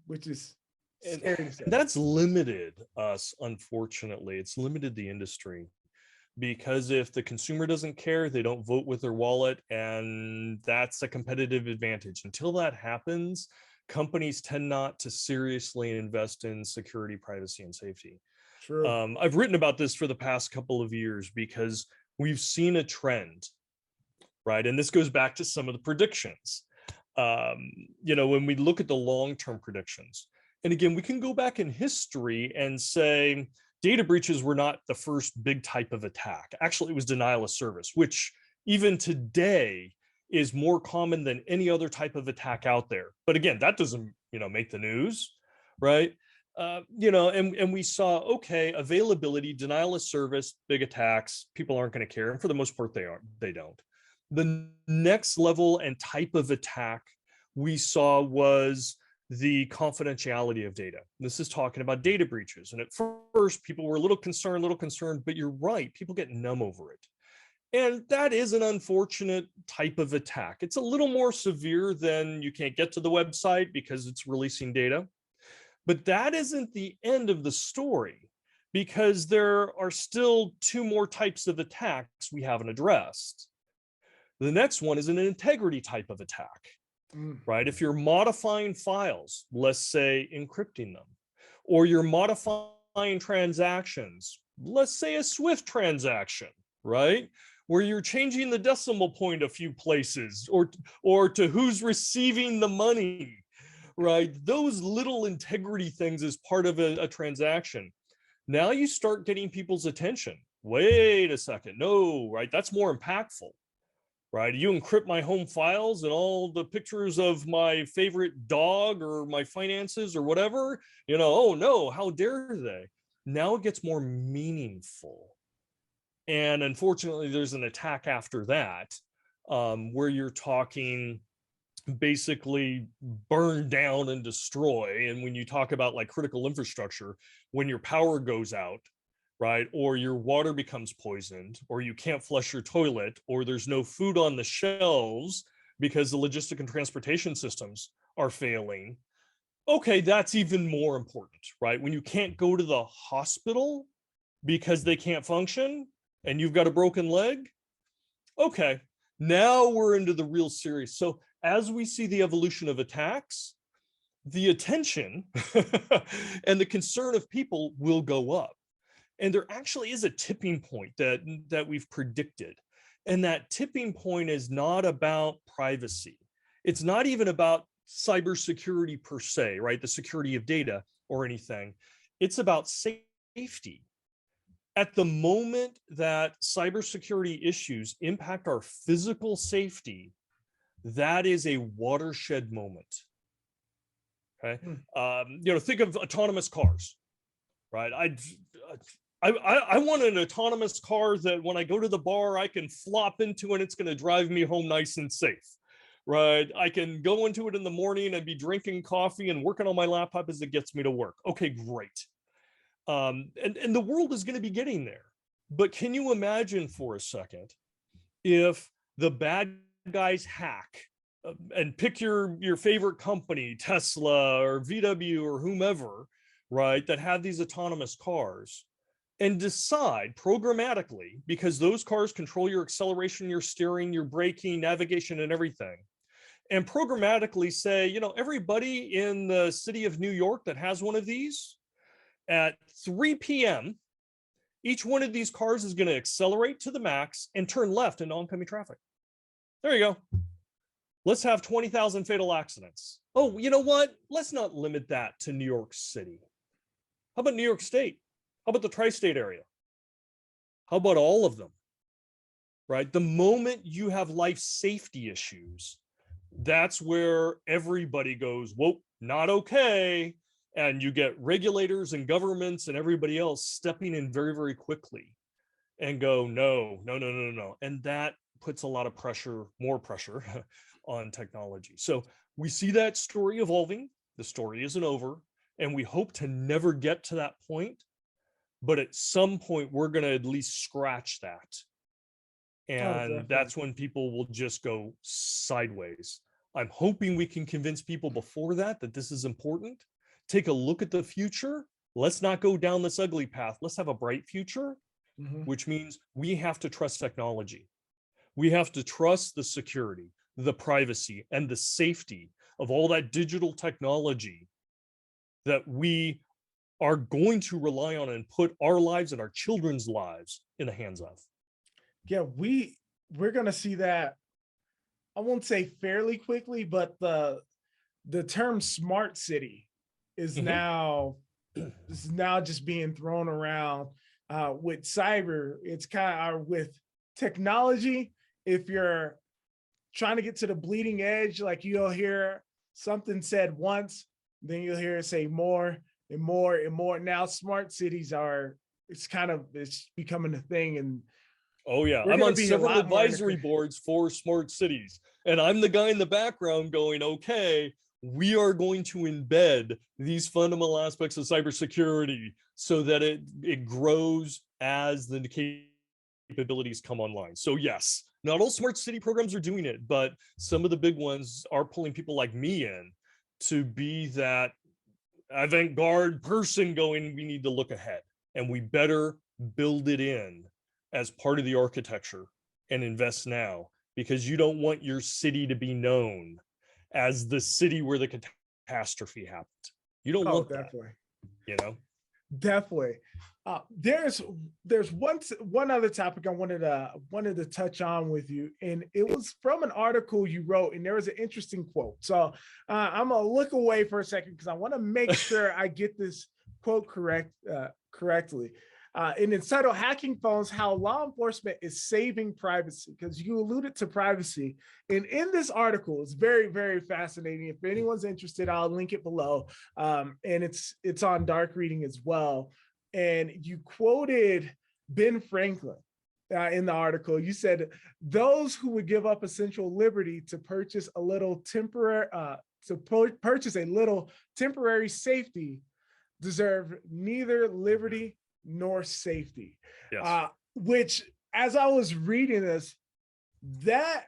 which is scary to say. And that's limited us, unfortunately. It's limited the industry. Because if the consumer doesn't care, they don't vote with their wallet, and that's a competitive advantage. Until that happens, companies tend not to seriously invest in security, privacy, and safety. True. I've written about this for the past couple of years because we've seen a trend, right? And this goes back to some of the predictions. When we look at the long-term predictions, and again, we can go back in history and say, data breaches were not the first big type of attack. Actually, it was denial of service, which even today is more common than any other type of attack out there. But again, that doesn't, make the news, right? And we saw, okay, availability, denial of service, big attacks, people aren't going to care. And for the most part, they don't. The next level and type of attack we saw was the confidentiality of data. This is talking about data breaches. And at first, people were a little concerned, but you're right, people get numb over it. And that is an unfortunate type of attack. It's a little more severe than you can't get to the website because it's releasing data. But that isn't the end of the story, because there are still two more types of attacks we haven't addressed. The next one is an integrity type of attack. Right? If you're modifying files, let's say encrypting them, or you're modifying transactions, let's say a Swift transaction, right? Where you're changing the decimal point a few places, or to who's receiving the money, right? Those little integrity things as part of a transaction. Now you start getting people's attention. Wait a second, no, right? That's more impactful. Right? You encrypt my home files and all the pictures of my favorite dog or my finances or whatever, oh no, how dare they? Now it gets more meaningful. And unfortunately, there's an attack after that, where you're talking basically burn down and destroy. And when you talk about like critical infrastructure, when your power goes out, right? Or your water becomes poisoned, or you can't flush your toilet, or there's no food on the shelves because the logistic and transportation systems are failing. Okay, that's even more important, right? When you can't go to the hospital because they can't function and you've got a broken leg. Okay, now we're into the real serious. So as we see the evolution of attacks, the attention and the concern of people will go up. And there actually is a tipping point that we've predicted. And that tipping point is not about privacy. It's not even about cybersecurity per se, right? The security of data or anything. It's about safety. At the moment that cybersecurity issues impact our physical safety, that is a watershed moment. Okay. Think of autonomous cars, right? I want an autonomous car that when I go to the bar, I can flop into and it's going to drive me home nice and safe, right? I can go into it in the morning and be drinking coffee and working on my laptop as it gets me to work. Okay, great. And the world is going to be getting there. But can you imagine for a second if the bad guys hack and pick your favorite company, Tesla or VW or whomever, right, that have these autonomous cars, and decide programmatically, because those cars control your acceleration, your steering, your braking, navigation, and everything, and programmatically say, everybody in the city of New York that has one of these at 3 p.m. Each one of these cars is going to accelerate to the max and turn left into oncoming traffic. There you go. Let's have 20,000 fatal accidents. Oh, you know what? Let's not limit that to New York City. How about New York State? How about the tri-state area? How about all of them? Right? The moment you have life safety issues, that's where everybody goes, whoa, not okay. And you get regulators and governments and everybody else stepping in very, very quickly and go, no, no, no, no, no. And that puts a lot of pressure, more pressure on technology. So we see that story evolving. The story isn't over. And we hope to never get to that point. But at some point, we're going to at least scratch that. And that's when people will just go sideways. I'm hoping we can convince people before that this is important. Take a look at the future. Let's not go down this ugly path. Let's have a bright future, which means we have to trust technology. We have to trust the security, the privacy, and the safety of all that digital technology that we are going to rely on and put our lives and our children's lives in the hands of. Yeah, we're going to see that. I won't say fairly quickly, but the term smart city is now just being thrown around with cyber. It's kind of with technology. If you're trying to get to the bleeding edge, like you'll hear something said once, then you'll hear it say more and more and more. Now smart cities it's becoming a thing. And oh yeah, I'm on several advisory boards for smart cities. And I'm the guy in the background going, okay, we are going to embed these fundamental aspects of cybersecurity so that it grows as the capabilities come online. So yes, not all smart city programs are doing it, but some of the big ones are pulling people like me in to be that avant-garde person going, we need to look ahead and we better build it in as part of the architecture and invest now, because you don't want your city to be known as the city where the catastrophe happened. You don't want definitely. That, you know? Definitely. There's one other topic I wanted to touch on with you, and it was from an article you wrote, and there was an interesting quote. So I'm gonna look away for a second because I want to make sure I get this quote correctly. And it's titled "Hacking Phones: How Law Enforcement is Saving Privacy." Because you alluded to privacy, and in this article, it's very, very fascinating. If anyone's interested, I'll link it below. And it's on dark reading as well. And you quoted Ben Franklin in the article. You said, "Those who would give up essential liberty to purchase a little temporary safety deserve neither liberty nor safety." Yes. Which, as I was reading this, that's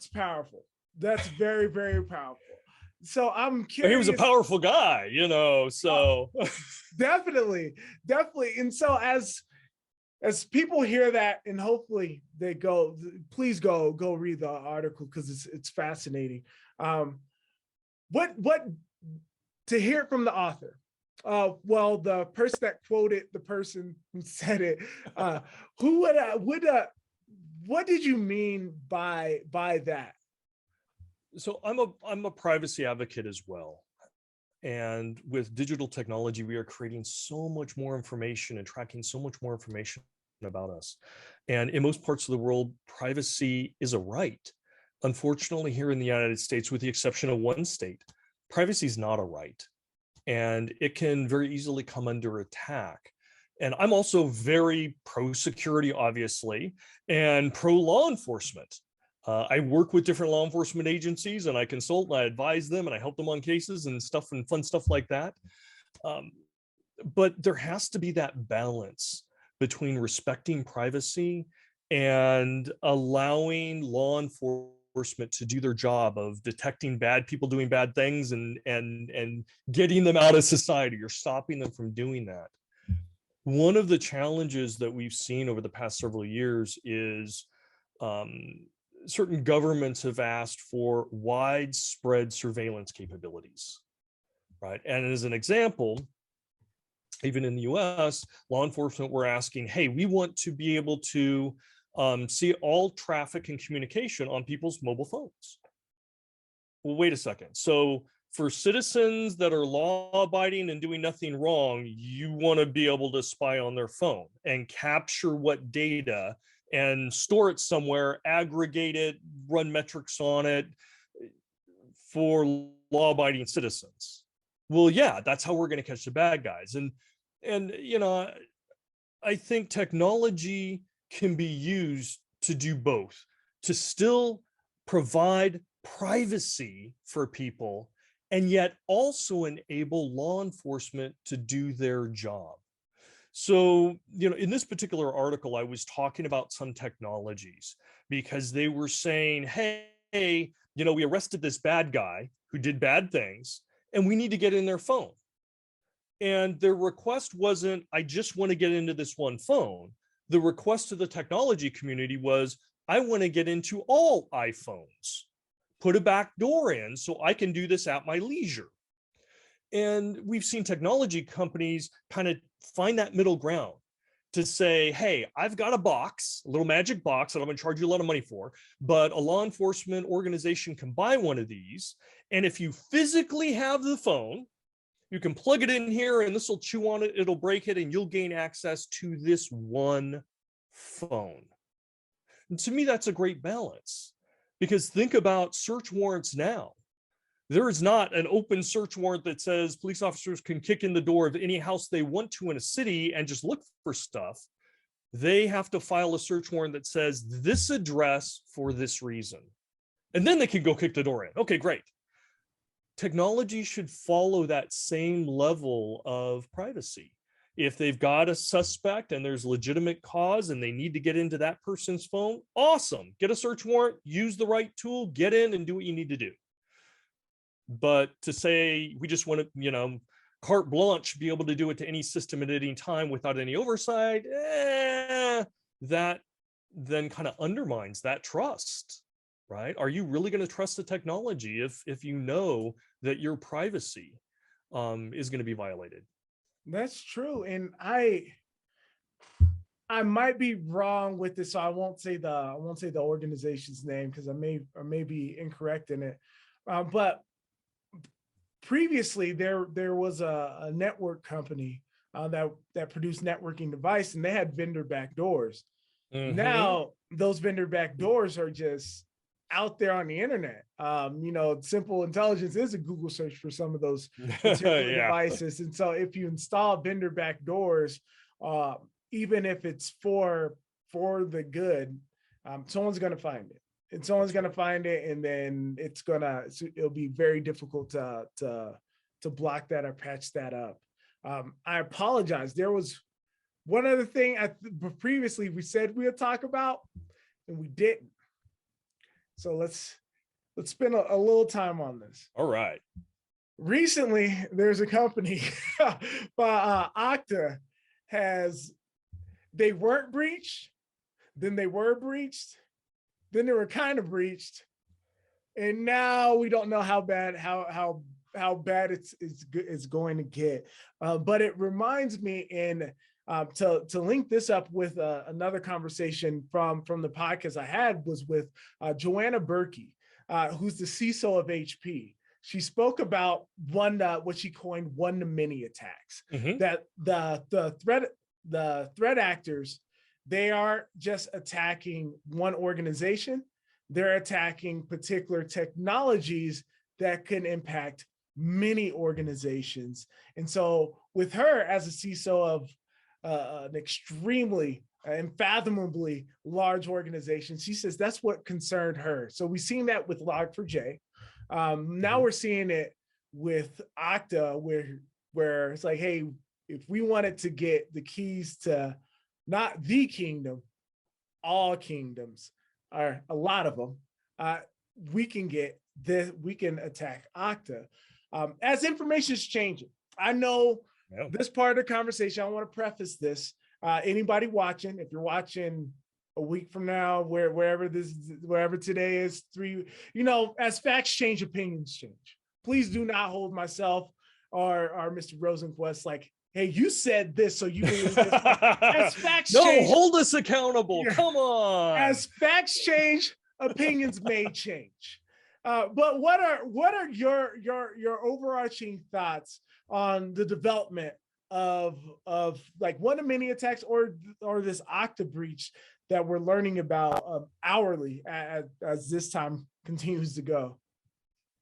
powerful. That's very, very powerful. So I'm curious. He was a powerful guy, you know, so. Definitely. And so as people hear that, and hopefully they please go read the article because it's fascinating. What to hear it from the author? Well, the person that quoted the person who said it, what did you mean by that? So I'm a privacy advocate as well. And with digital technology, we are creating so much more information and tracking so much more information about us. And in most parts of the world, privacy is a right. Unfortunately, here in the United States, with the exception of one state, privacy is not a right. And it can very easily come under attack. And I'm also very pro-security, obviously, and pro-law enforcement. I work with different law enforcement agencies, and I consult and I advise them and I help them on cases and stuff and fun stuff like that. But there has to be that balance between respecting privacy and allowing law enforcement to do their job of detecting bad people doing bad things and getting them out of society or stopping them from doing that. One of the challenges that we've seen over the past several years is certain governments have asked for widespread surveillance capabilities, right? And as an example, even in the US, law enforcement were asking, hey, we want to be able to see all traffic and communication on people's mobile phones. Well, wait a second. So for citizens that are law abiding and doing nothing wrong, you want to be able to spy on their phone and capture what data and store it somewhere, aggregate it, run metrics on it for law abiding citizens. Well, yeah, that's how we're going to catch the bad guys. And you know, I think technology can be used to do both, to still provide privacy for people and yet also enable law enforcement to do their job. So, you know, in this particular article, I was talking about some technologies because they were saying, hey, you know, we arrested this bad guy who did bad things and we need to get in their phone. And their request wasn't, I just want to get into this one phone. The request to the technology community was, I want to get into all iPhones, put a back door in so I can do this at my leisure. And we've seen technology companies kind of find that middle ground to say, hey, I've got a box, a little magic box that I'm going to charge you a lot of money for, but a law enforcement organization can buy one of these. And if you physically have the phone, you can plug it in here and this will chew on it, it'll break it, and you'll gain access to this one phone. And to me, that's a great balance, because think about search warrants now. There is not an open search warrant that says police officers can kick in the door of any house they want to in a city and just look for stuff. They have to file a search warrant that says this address for this reason. And then they can go kick the door in. Okay, great. Technology should follow that same level of privacy. If they've got a suspect and there's legitimate cause and they need to get into that person's phone, awesome. Get a search warrant, use the right tool, get in and do what you need to do. But to say we just want to, you know, carte blanche, be able to do it to any system at any time without any oversight, that then kind of undermines that trust. Right? Are you really going to trust the technology if you know that your privacy is going to be violated? That's true. And I might be wrong with this, so I won't say the organization's name because I may be incorrect in it. But previously there was a network company that produced networking device, and they had vendor backdoors. Mm-hmm. Now those vendor backdoors are just out there on the internet. You know, simple intelligence is a Google search for some of those particular devices. And so if you install vendor backdoors, even if it's for the good, someone's going to find it. And someone's going to find it, and then it'll be very difficult to block that or patch that up. I apologize. There was one other thing previously we said we would talk about, and we didn't. So let's spend a little time on this. All right. Recently, there's a company, Octa they weren't breached, then they were breached, then they were kind of breached, and now we don't know how bad it's going to get. But it reminds me to link this up with another conversation from the podcast I had was with Joanna Berkey, who's the CISO of HP. She spoke about what she coined one-to-many attacks. Mm-hmm. That the threat actors, they aren't just attacking one organization, they're attacking particular technologies that can impact many organizations. And so with her as a CISO of an extremely unfathomably large organization, she says that's what concerned her. So we've seen that with Log4j. Now we're seeing it with Octa, where it's like, hey, if we wanted to get the keys to not the kingdom, all kingdoms, or a lot of them, we can get this, we can attack Octa. As information is changing, I know this part of the conversation, I want to preface this. Anybody watching, if you're watching a week from now, wherever today is, as facts change, opinions change. Please do not hold myself or Mr. Rosenquist like hey, you said this, so you believe this. As facts No, change, hold us accountable. yeah, Come on. as facts change, opinions may change. But what are your overarching thoughts on the development of like one-to-many attacks or this Octa breach that we're learning about hourly as this time continues to go?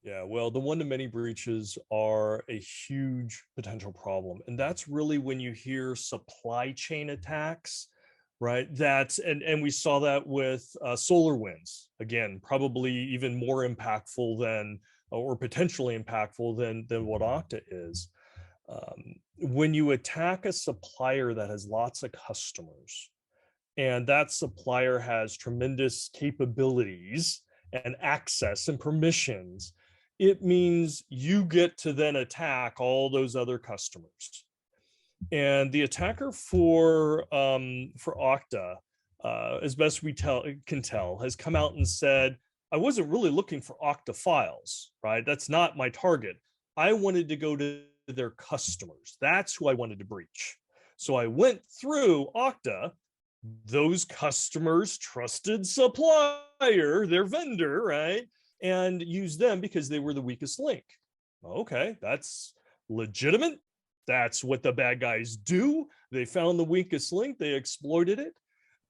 Yeah, well, the one-to-many breaches are a huge potential problem. And that's really when you hear supply chain attacks, right? And we saw that with SolarWinds. Again, probably even more impactful than, or potentially impactful than what Okta is. When you attack a supplier that has lots of customers, and that supplier has tremendous capabilities and access and permissions, it means you get to then attack all those other customers. And the attacker for Okta, as best we can tell, has come out and said, I wasn't really looking for Okta files, right? That's not my target. I wanted to go to their customers. That's who I wanted to breach. So I went through Okta, those customers' trusted supplier, their vendor, right? And use them because they were the weakest link. Okay, that's legitimate. That's what the bad guys do. They found the weakest link, they exploited it.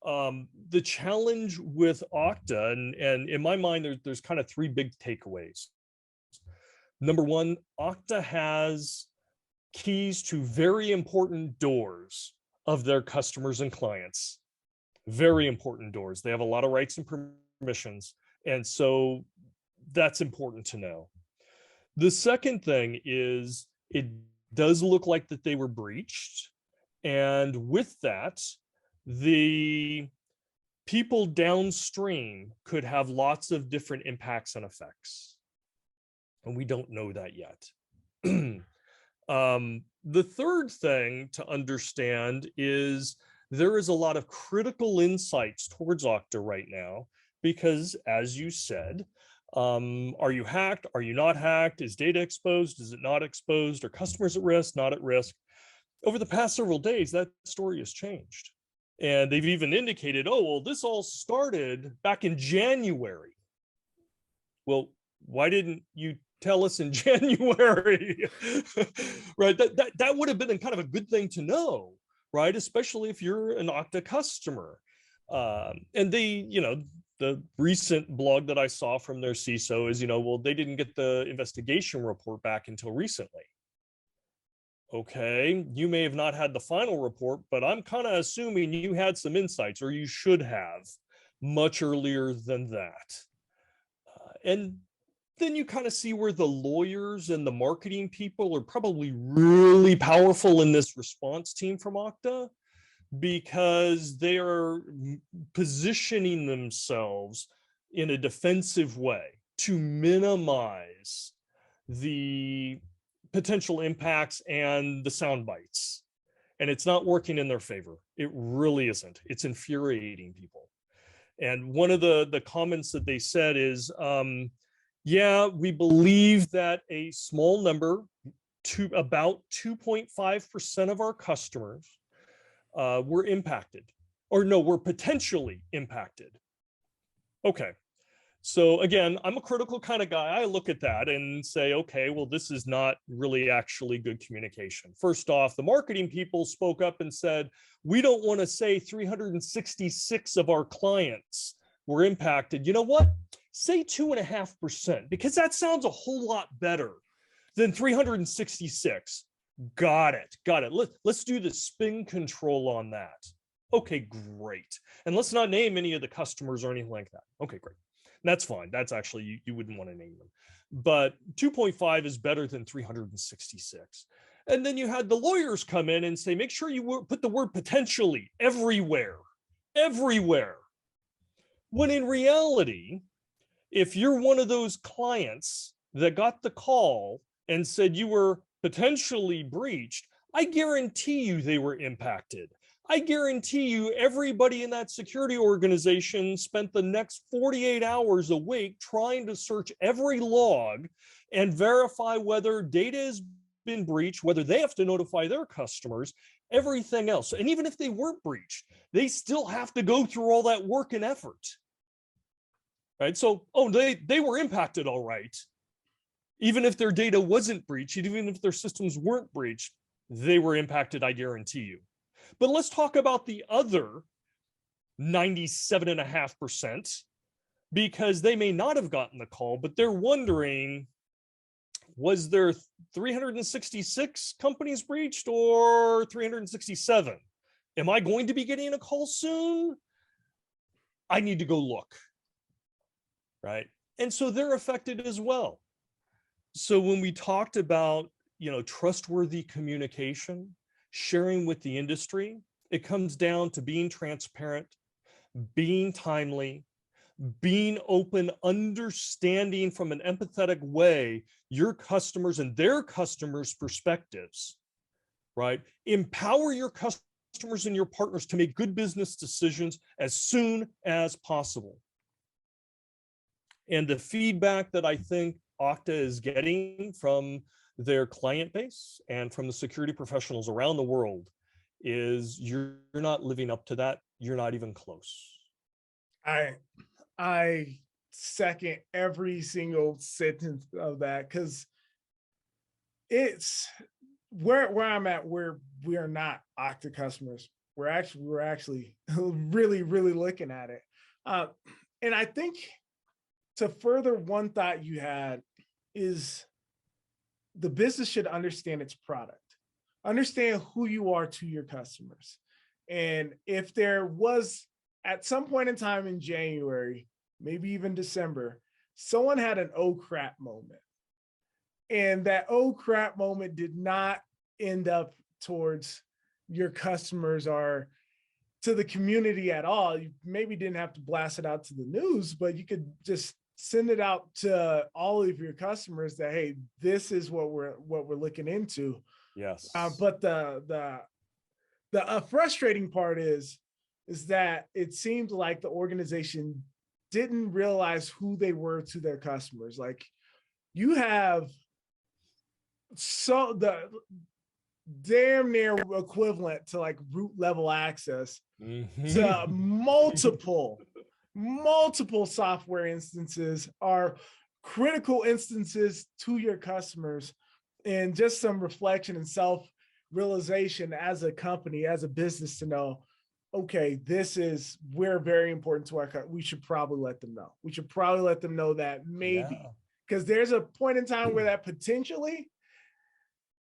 The challenge with Okta, and in my mind, there's kind of three big takeaways. Number one, Okta has keys to very important doors of their customers and clients. Very important doors. They have a lot of rights and permissions. And so that's important to know. The second thing is it does look like that they were breached. And with that, the people downstream could have lots of different impacts and effects. And we don't know that yet. The third thing to understand is there is a lot of critical insights towards Okta right now, because as you said, are you hacked? Are you not hacked? Is data exposed? Is it not exposed? Are customers at risk, not at risk? Over the past several days, that story has changed. And they've even indicated, oh, well, this all started back in January. Well, why didn't you tell us in January? Right? That would have been kind of a good thing to know, right? Especially if you're an Okta customer. And they, the recent blog that I saw from their CISO is, well, they didn't get the investigation report back until recently. Okay, you may have not had the final report, but I'm kind of assuming you had some insights, or you should have, much earlier than that. And then you kind of see where the lawyers and the marketing people are probably really powerful in this response team from Okta, because they are positioning themselves in a defensive way to minimize the potential impacts and the sound bites. And it's not working in their favor. It really isn't. It's infuriating people. And one of the comments that they said is, yeah, we believe that a small number, to about 2.5% of our customers were impacted, or no, were potentially impacted. Okay. So again, I'm a critical kind of guy. I look at that and say, okay, well, this is not really actually good communication. First off, the marketing people spoke up and said, we don't want to say 366 of our clients were impacted. You know what? Say 2.5%, because that sounds a whole lot better than 366. Got it. Let's do the spin control on that. Okay, great. And let's not name any of the customers or anything like that. Okay, great. That's fine. That's actually, you wouldn't want to name them. But 2.5 is better than 366. And then you had the lawyers come in and say, make sure you put the word potentially everywhere. When in reality, if you're one of those clients that got the call and said you were potentially breached, I guarantee you they were impacted. I guarantee you everybody in that security organization spent the next 48 hours awake trying to search every log and verify whether data is been breached, whether they have to notify their customers, everything else. And even if they weren't breached, they still have to go through all that work and effort. Right? So, they were impacted all right. Even if their data wasn't breached, even if their systems weren't breached, they were impacted, I guarantee you. But let's talk about the other 97.5%, because they may not have gotten the call, but they're wondering, was there 366 companies breached or 367? Am I going to be getting a call soon? I need to go look. Right? And so they're affected as well. So when we talked about, trustworthy communication, sharing with the industry, it comes down to being transparent, being timely, being open, understanding from an empathetic way your customers and their customers' perspectives, right? Empower your customers and your partners to make good business decisions as soon as possible. And the feedback that I think Octa is getting from their client base and from the security professionals around the world is, you're not living up to that. You're not even close. I second every single sentence of that, because it's where I'm at, where we are not Octa customers. We're actually really, really looking at it. And I think, to further one thought you had, is the business should understand its product, understand who you are to your customers. And if there was, at some point in time in January, maybe even December, someone had an oh crap moment, and that oh crap moment did not end up towards your customers or to the community at all, you maybe didn't have to blast it out to the news, but you could just send it out to all of your customers that, hey, this is what we're looking into. Yes. But the frustrating part is that it seemed like the organization didn't realize who they were to their customers. Like, you have the damn near equivalent to like root level access to multiple software instances, are critical instances to your customers. And just some reflection and self-realization as a company, as a business, to know, okay, we're very important to our customers. We should probably let them know. We should probably let them know that, maybe, because there's a point in time where that potentially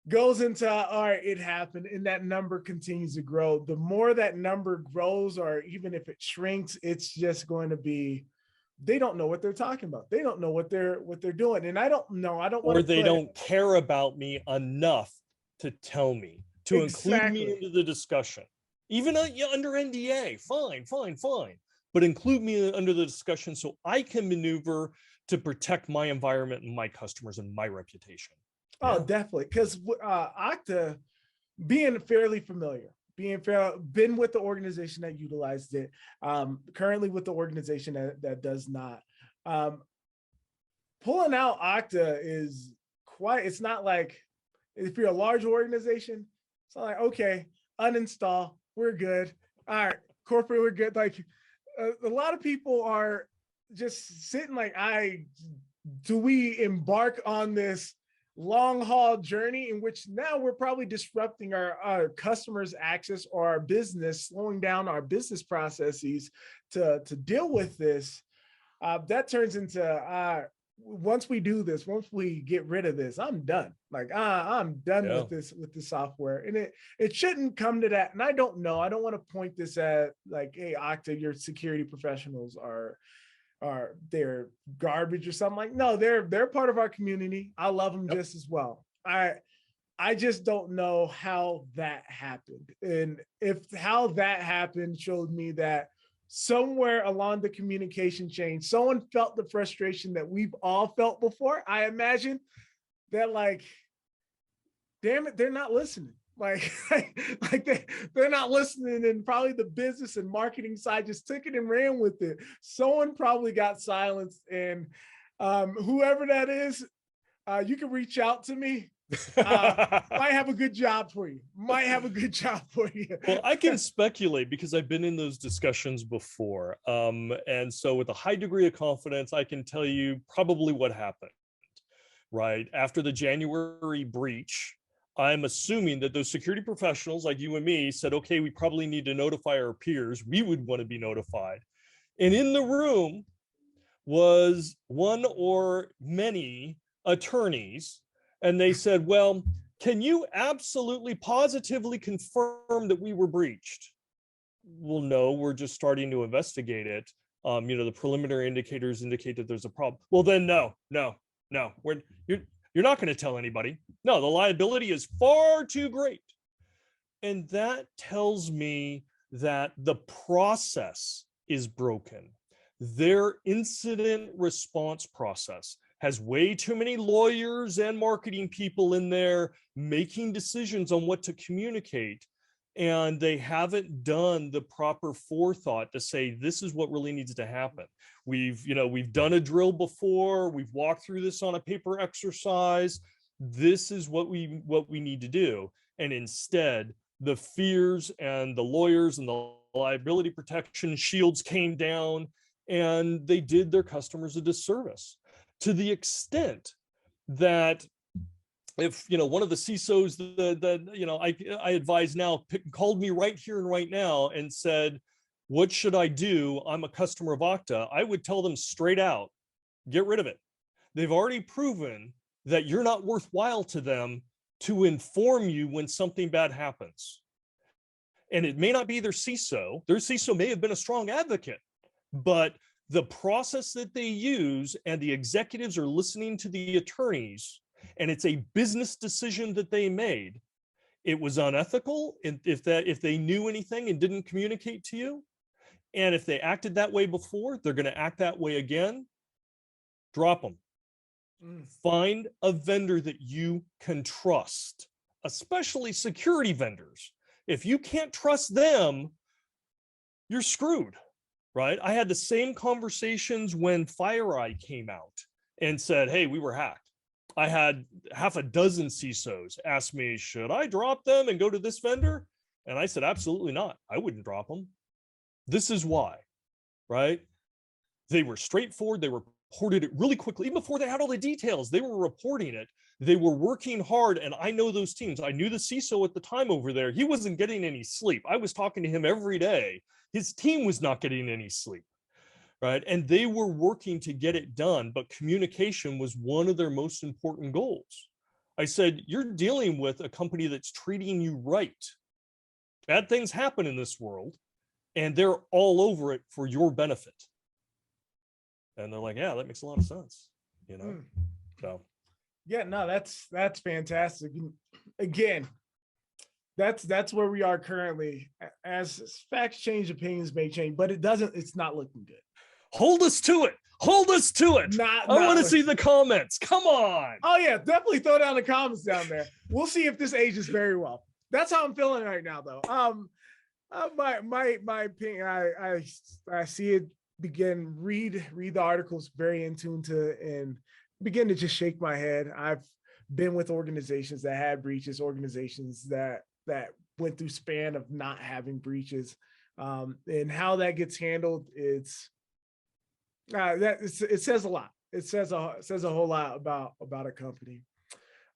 goes into, all right, it happened, and that number continues to grow. The more that number grows, or even if it shrinks, it's just going to be, they don't know what they're talking about. They don't know what they're doing. And I don't know. Or they don't care about me enough to tell me, to include me into the discussion. Even under NDA, fine. But include me under the discussion so I can maneuver to protect my environment and my customers and my reputation. Oh, definitely. Because Octa, being fairly familiar, been with the organization that utilized it, currently with the organization that does not. Pulling out Octa is it's not like, if you're a large organization, it's not like, okay, uninstall, we're good. All right, corporate, we're good. Like, a lot of people are just sitting like, do we embark on this long haul journey in which now we're probably disrupting our customers' access or our business, slowing down our business processes to deal with this? That turns into, once we do this, once we get rid of this, I'm done. Like, I'm done with this software. And it shouldn't come to that. And I don't know, I don't want to point this at like, hey, Octa, your security professionals are they're garbage or something. Like, no, they're part of our community. I love them just as well. I just don't know how that happened. And if how that happened showed me that somewhere along the communication chain, someone felt the frustration that we've all felt before. I imagine that, like, damn it, they're not listening. Like they're not listening, and probably the business and marketing side just took it and ran with it. Someone probably got silenced, and whoever that is, you can reach out to me. Might have a good job for you. Might have a good job for you. Well, I can speculate because I've been in those discussions before. And so with a high degree of confidence, I can tell you probably what happened, right? After the January breach, I'm assuming that those security professionals like you and me said, okay, we probably need to notify our peers. We would want to be notified. And in the room was one or many attorneys. And they said, well, can you absolutely positively confirm that we were breached? Well, no, we're just starting to investigate it. The preliminary indicators indicate that there's a problem. Well, then no, you're not going to tell anybody. No, the liability is far too great. And that tells me that the process is broken. Their incident response process has way too many lawyers and marketing people in there making decisions on what to communicate. And they haven't done the proper forethought to say, this is what really needs to happen. We've done a drill before. We've walked through this on a paper exercise. This is what we need to do. And instead, the fears and the lawyers and the liability protection shields came down, and they did their customers a disservice, to the extent that if one of the CISOs that I advise now called me right here and right now and said, what should I do? I'm a customer of Octa. I would tell them straight out, get rid of it. They've already proven that you're not worthwhile to them to inform you when something bad happens. And it may not be their CISO may have been a strong advocate, but the process that they use and the executives are listening to the attorneys, and it's a business decision that they made. It was unethical if they knew anything and didn't communicate to you. And if they acted that way before, they're going to act that way again. Drop them. Find a vendor that you can trust, especially security vendors. If you can't trust them, you're screwed, right? I had the same conversations when FireEye came out and said, hey, we were hacked. I had half a dozen CISOs ask me, should I drop them and go to this vendor? And I said, absolutely not. I wouldn't drop them. This is why, right? They were straightforward. They reported it really quickly. Even before they had all the details, they were reporting it. They were working hard. And I know those teams. I knew the CISO at the time over there. He wasn't getting any sleep. I was talking to him every day. His team was not getting any sleep, right? And they were working to get it done, but communication was one of their most important goals. I said, you're dealing with a company that's treating you right. Bad things happen in this world, and they're all over it for your benefit. And they're like, yeah, that makes a lot of sense, So yeah, no, that's fantastic. Again, that's where we are currently. As facts change, opinions may change, but it's not looking good. Hold us to it. I want to see the comments. Come on. Oh yeah, definitely throw down the comments down there. We'll see if this ages very well. That's how I'm feeling right now, though. My opinion, I see it begin, read the articles, very in tune to, and begin to just shake my head. I've been with organizations that had breaches, organizations that went through span of not having breaches, and how that gets handled. It says a lot. It says a whole lot about a company.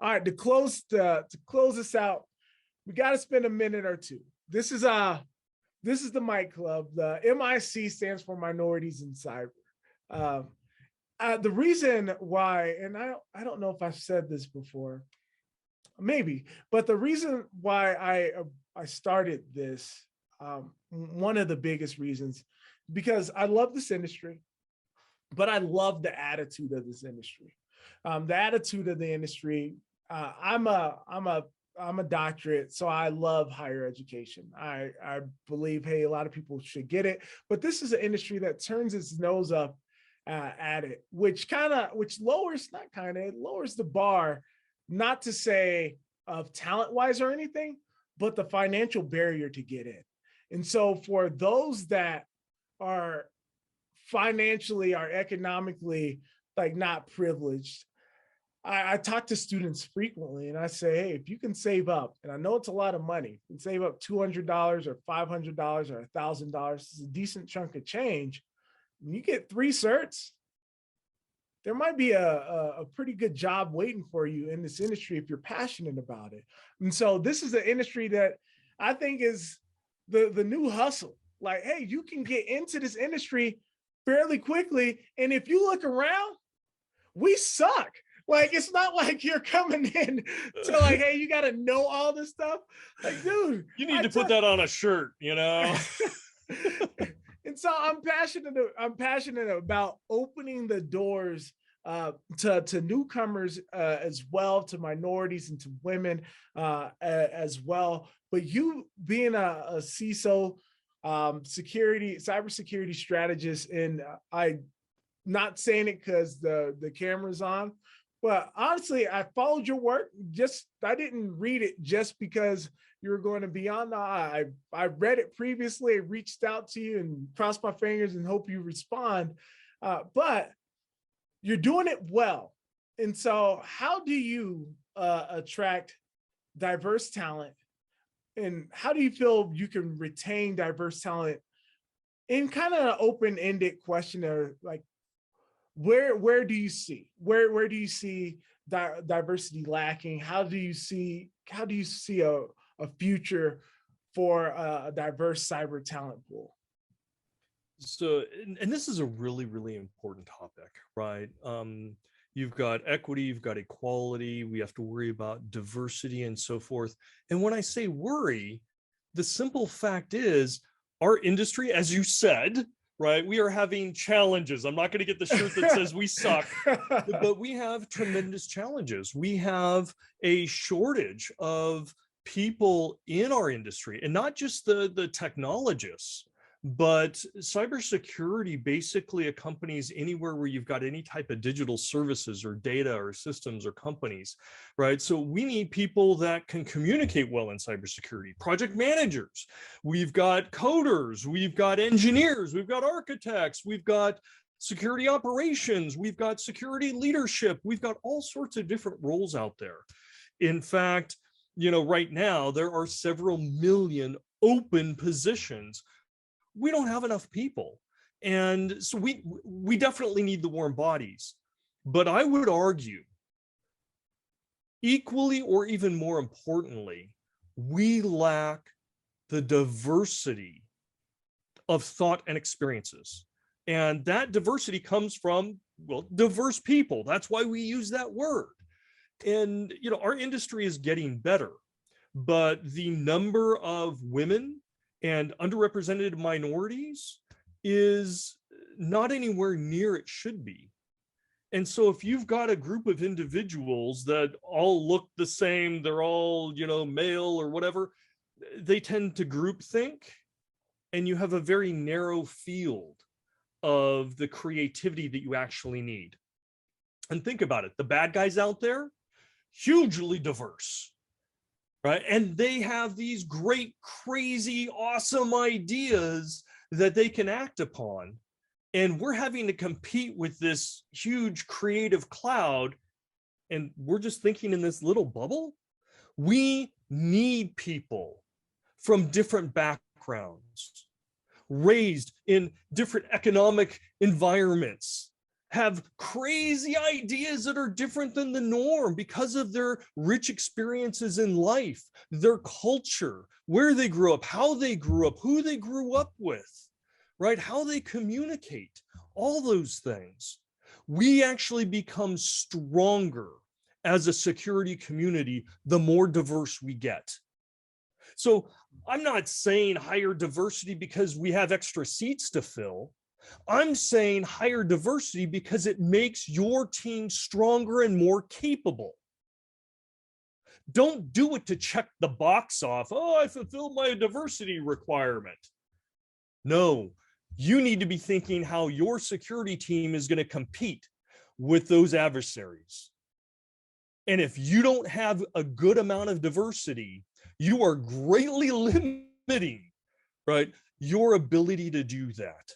All right, to close this out, we got to spend a minute or two. This is the Mic Club. The MIC stands for Minorities in Cyber. The reason why, and I don't know if I've said this before, maybe, but the reason why I started this, one of the biggest reasons, because I love this industry, but I love the attitude of this industry. The attitude of the industry. I'm a doctorate, so I love higher education. I believe, hey, a lot of people should get it, but this is an industry that turns its nose up at it, which lowers the bar, not to say of talent-wise or anything, but the financial barrier to get in. And so for those that are financially or economically like not privileged, I talk to students frequently and I say, hey, if you can save up, and I know it's a lot of money, you can save up $200 or $500 or $1,000, it's a decent chunk of change. When you get 3 certs, there might be a pretty good job waiting for you in this industry if you're passionate about it. And so this is an industry that I think is the new hustle. Like, hey, you can get into this industry fairly quickly. And if you look around, we suck. Like, it's not like you're coming in to like, hey, you got to know all this stuff. Like, dude, you need to put that on a shirt, you know? And so I'm passionate about opening the doors to newcomers as well, to minorities and to women as well. But you being a CISO, cybersecurity strategist, and I not saying it because the camera's on, but honestly, I followed your work. I didn't read it just because you were going to be on. I read it previously, reached out to you and crossed my fingers and hope you respond. But you're doing it well. And so how do you attract diverse talent? And how do you feel you can retain diverse talent in kind of an open-ended question of like, where do you see diversity lacking? How do you see a future for a diverse cyber talent pool? So, and this is a really, really important topic, right? You've got equity, you've got equality, we have to worry about diversity and so forth. And when I say worry, the simple fact is our industry, as you said, right, we are having challenges. I'm not going to get the shirt that says we suck, but we have tremendous challenges. We have a shortage of people in our industry, and not just the technologists, but cybersecurity basically accompanies anywhere where you've got any type of digital services or data or systems or companies, right? So we need people that can communicate well in cybersecurity, project managers, we've got coders, we've got engineers, we've got architects, we've got security operations, we've got security leadership, we've got all sorts of different roles out there. In fact, you know, right now there are several million open positions. We don't have enough people. And so we definitely need the warm bodies. But I would argue, equally or even more importantly, we lack the diversity of thought and experiences. And that diversity comes from, well, diverse people. That's why we use that word. And, you know, our industry is getting better, but the number of women and underrepresented minorities is not anywhere near it should be. And so if you've got a group of individuals that all look the same, they're all, you know, male or whatever, they tend to groupthink, and you have a very narrow field of the creativity that you actually need. And think about it, the bad guys out there, hugely diverse, right? And they have these great, crazy, awesome ideas that they can act upon. And we're having to compete with this huge creative cloud. And we're just thinking in this little bubble. We need people from different backgrounds, raised in different economic environments, have crazy ideas that are different than the norm because of their rich experiences in life, their culture, where they grew up, how they grew up, who they grew up with, right? How they communicate, all those things. We actually become stronger as a security community the more diverse we get. So I'm not saying higher diversity because we have extra seats to fill. I'm saying higher diversity because it makes your team stronger and more capable. Don't do it to check the box off. Oh, I fulfilled my diversity requirement. No, you need to be thinking how your security team is going to compete with those adversaries. And if you don't have a good amount of diversity, you are greatly limiting, right, your ability to do that.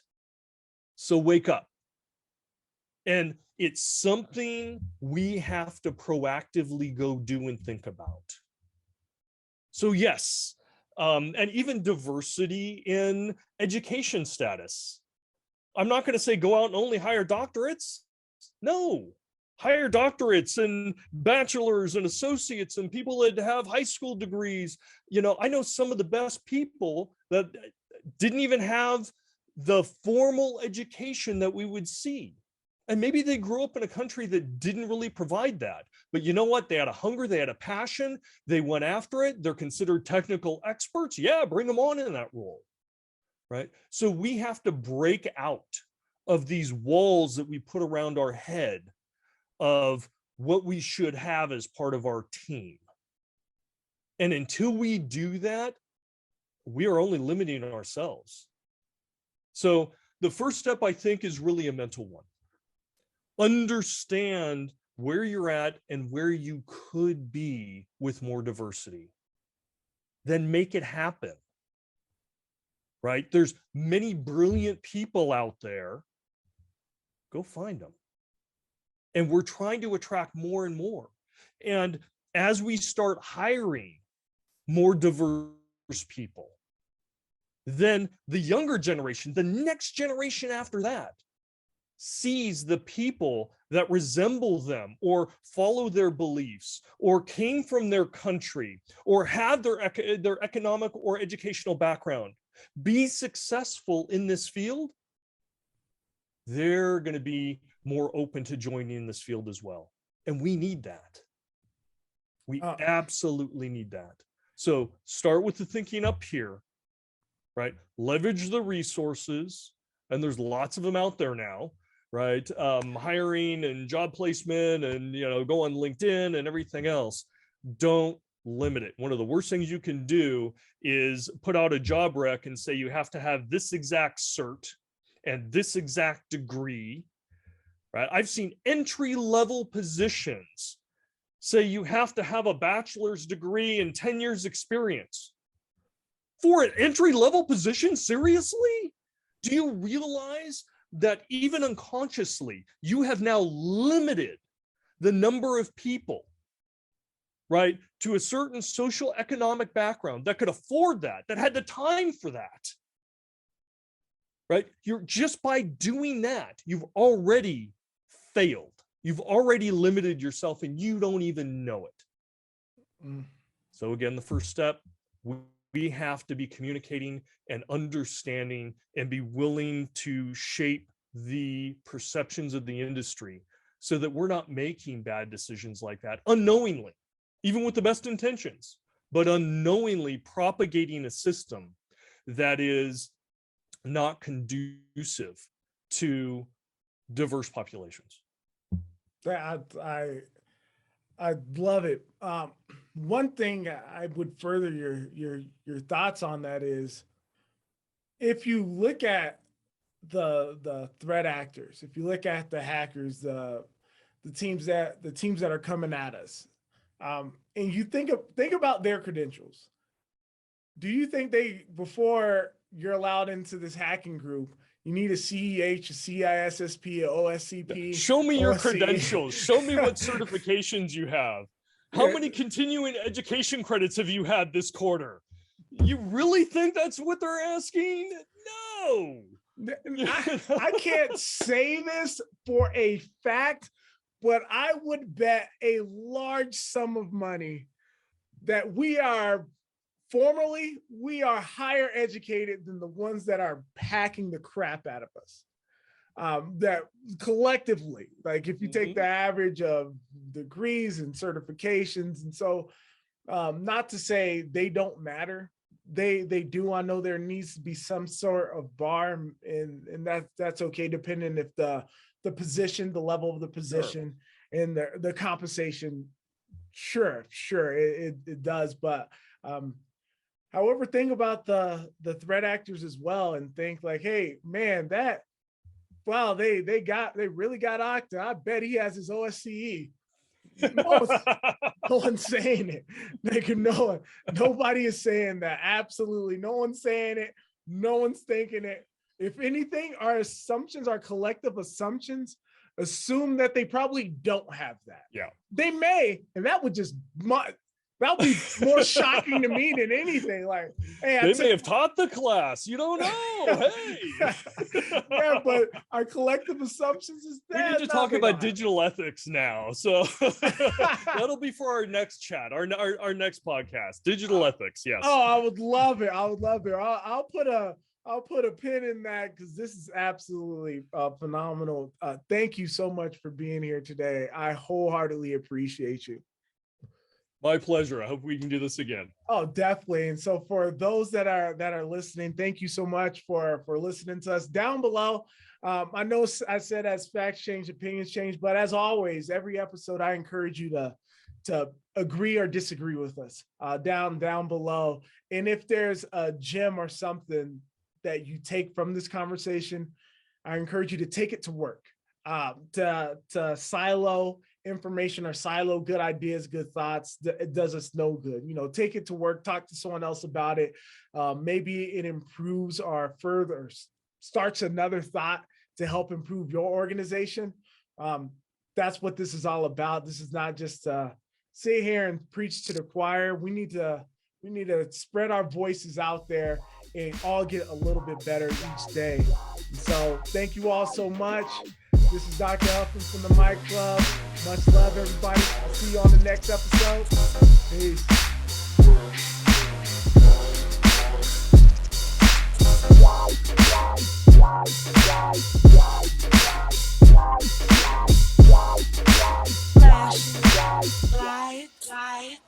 So wake up. And it's something we have to proactively go do and think about. So yes, and even diversity in education status. I'm not going to say go out and only hire doctorates. No, hire doctorates and bachelors and associates and people that have high school degrees. You know, I know some of the best people that didn't even have the formal education that we would see. And maybe they grew up in a country that didn't really provide that. But you know what? They had a hunger, they had a passion, they went after it. They're considered technical experts. Yeah, bring them on in that role, right? So we have to break out of these walls that we put around our head of what we should have as part of our team. And until we do that, we are only limiting ourselves. So the first step, I think, is really a mental one. Understand where you're at and where you could be with more diversity. Then make it happen, right? There's many brilliant people out there. Go find them. And we're trying to attract more and more. And as we start hiring more diverse people, then the younger generation, the next generation after that, sees the people that resemble them or follow their beliefs or came from their country or have their economic or educational background be successful in this field, they're going to be more open to joining in this field as well. And we need that. We absolutely need that. So start with the thinking up here, right? Leverage the resources, and there's lots of them out there now, right? Hiring and job placement and, you know, go on LinkedIn and everything else. Don't limit it. One of the worst things you can do is put out a job rec and say you have to have this exact cert and this exact degree, right? I've seen entry-level positions say you have to have a bachelor's degree and 10 years experience. For an entry-level position, seriously? Do you realize that even unconsciously, you have now limited the number of people, right, to a certain social economic background that could afford that had the time for that, right? You're just by doing that, you've already failed. You've already limited yourself and you don't even know it. So again, the first step, we have to be communicating and understanding and be willing to shape the perceptions of the industry so that we're not making bad decisions like that unknowingly, even with the best intentions, but unknowingly propagating a system that is not conducive to diverse populations. I love it. One thing I would further your thoughts on that is, if you look at the threat actors, if you look at the hackers, the teams that are coming at us, and you think about their credentials, do you think before you're allowed into this hacking group, you need a CEH, a CISSP, a OSCP? Show me your credentials. Show me what certifications you have. How many continuing education credits have you had this quarter? You really think that's what they're asking? No. I can't say this for a fact, but I would bet a large sum of money that we are higher educated than the ones that are hacking the crap out of us. That collectively, like if you take the average of degrees and certifications, and so not to say they don't matter, they do. I know there needs to be some sort of bar, and that's okay, depending if the position, the level of the position, and the compensation. Sure, it does, but however, think about the threat actors as well, and think like, hey, man, wow, they really got Octa. I bet he has his OSCE. No one's saying it. Nobody is saying that. Absolutely, no one's saying it. No one's thinking it. If anything, our collective assumptions assume that they probably don't have that. Yeah. They may, and that would just that'll be more shocking to me than anything. Like, hey, they may have taught the class. You don't know. Hey. Yeah, but our collective assumptions is that we need to talk about digital ethics now. So that'll be for our next chat, our next podcast, digital ethics. Yes. Oh, I would love it. I would love it. I'll put a pin in that because this is absolutely phenomenal. Thank you so much for being here today. I wholeheartedly appreciate you. My pleasure. I hope we can do this again. Oh, definitely. And so for those that are listening, thank you so much for listening to us. Down below, I know I said as facts change, opinions change, but as always, every episode I encourage you to agree or disagree with us down below. And if there's a gem or something that you take from this conversation, I encourage you to take it to work, to silo information or silo good ideas, good thoughts. It does us no good. Take it to work, talk to someone else about it. Maybe it improves or further starts another thought to help improve your organization. That's what this is all about. This is not just sit here and preach to the choir. We need to spread our voices out there and all get a little bit better each day. And so thank you all so much. This is Dr. Elfin from the Mic Club. Much love, everybody. I'll see you on the next episode. Peace. Flash, light.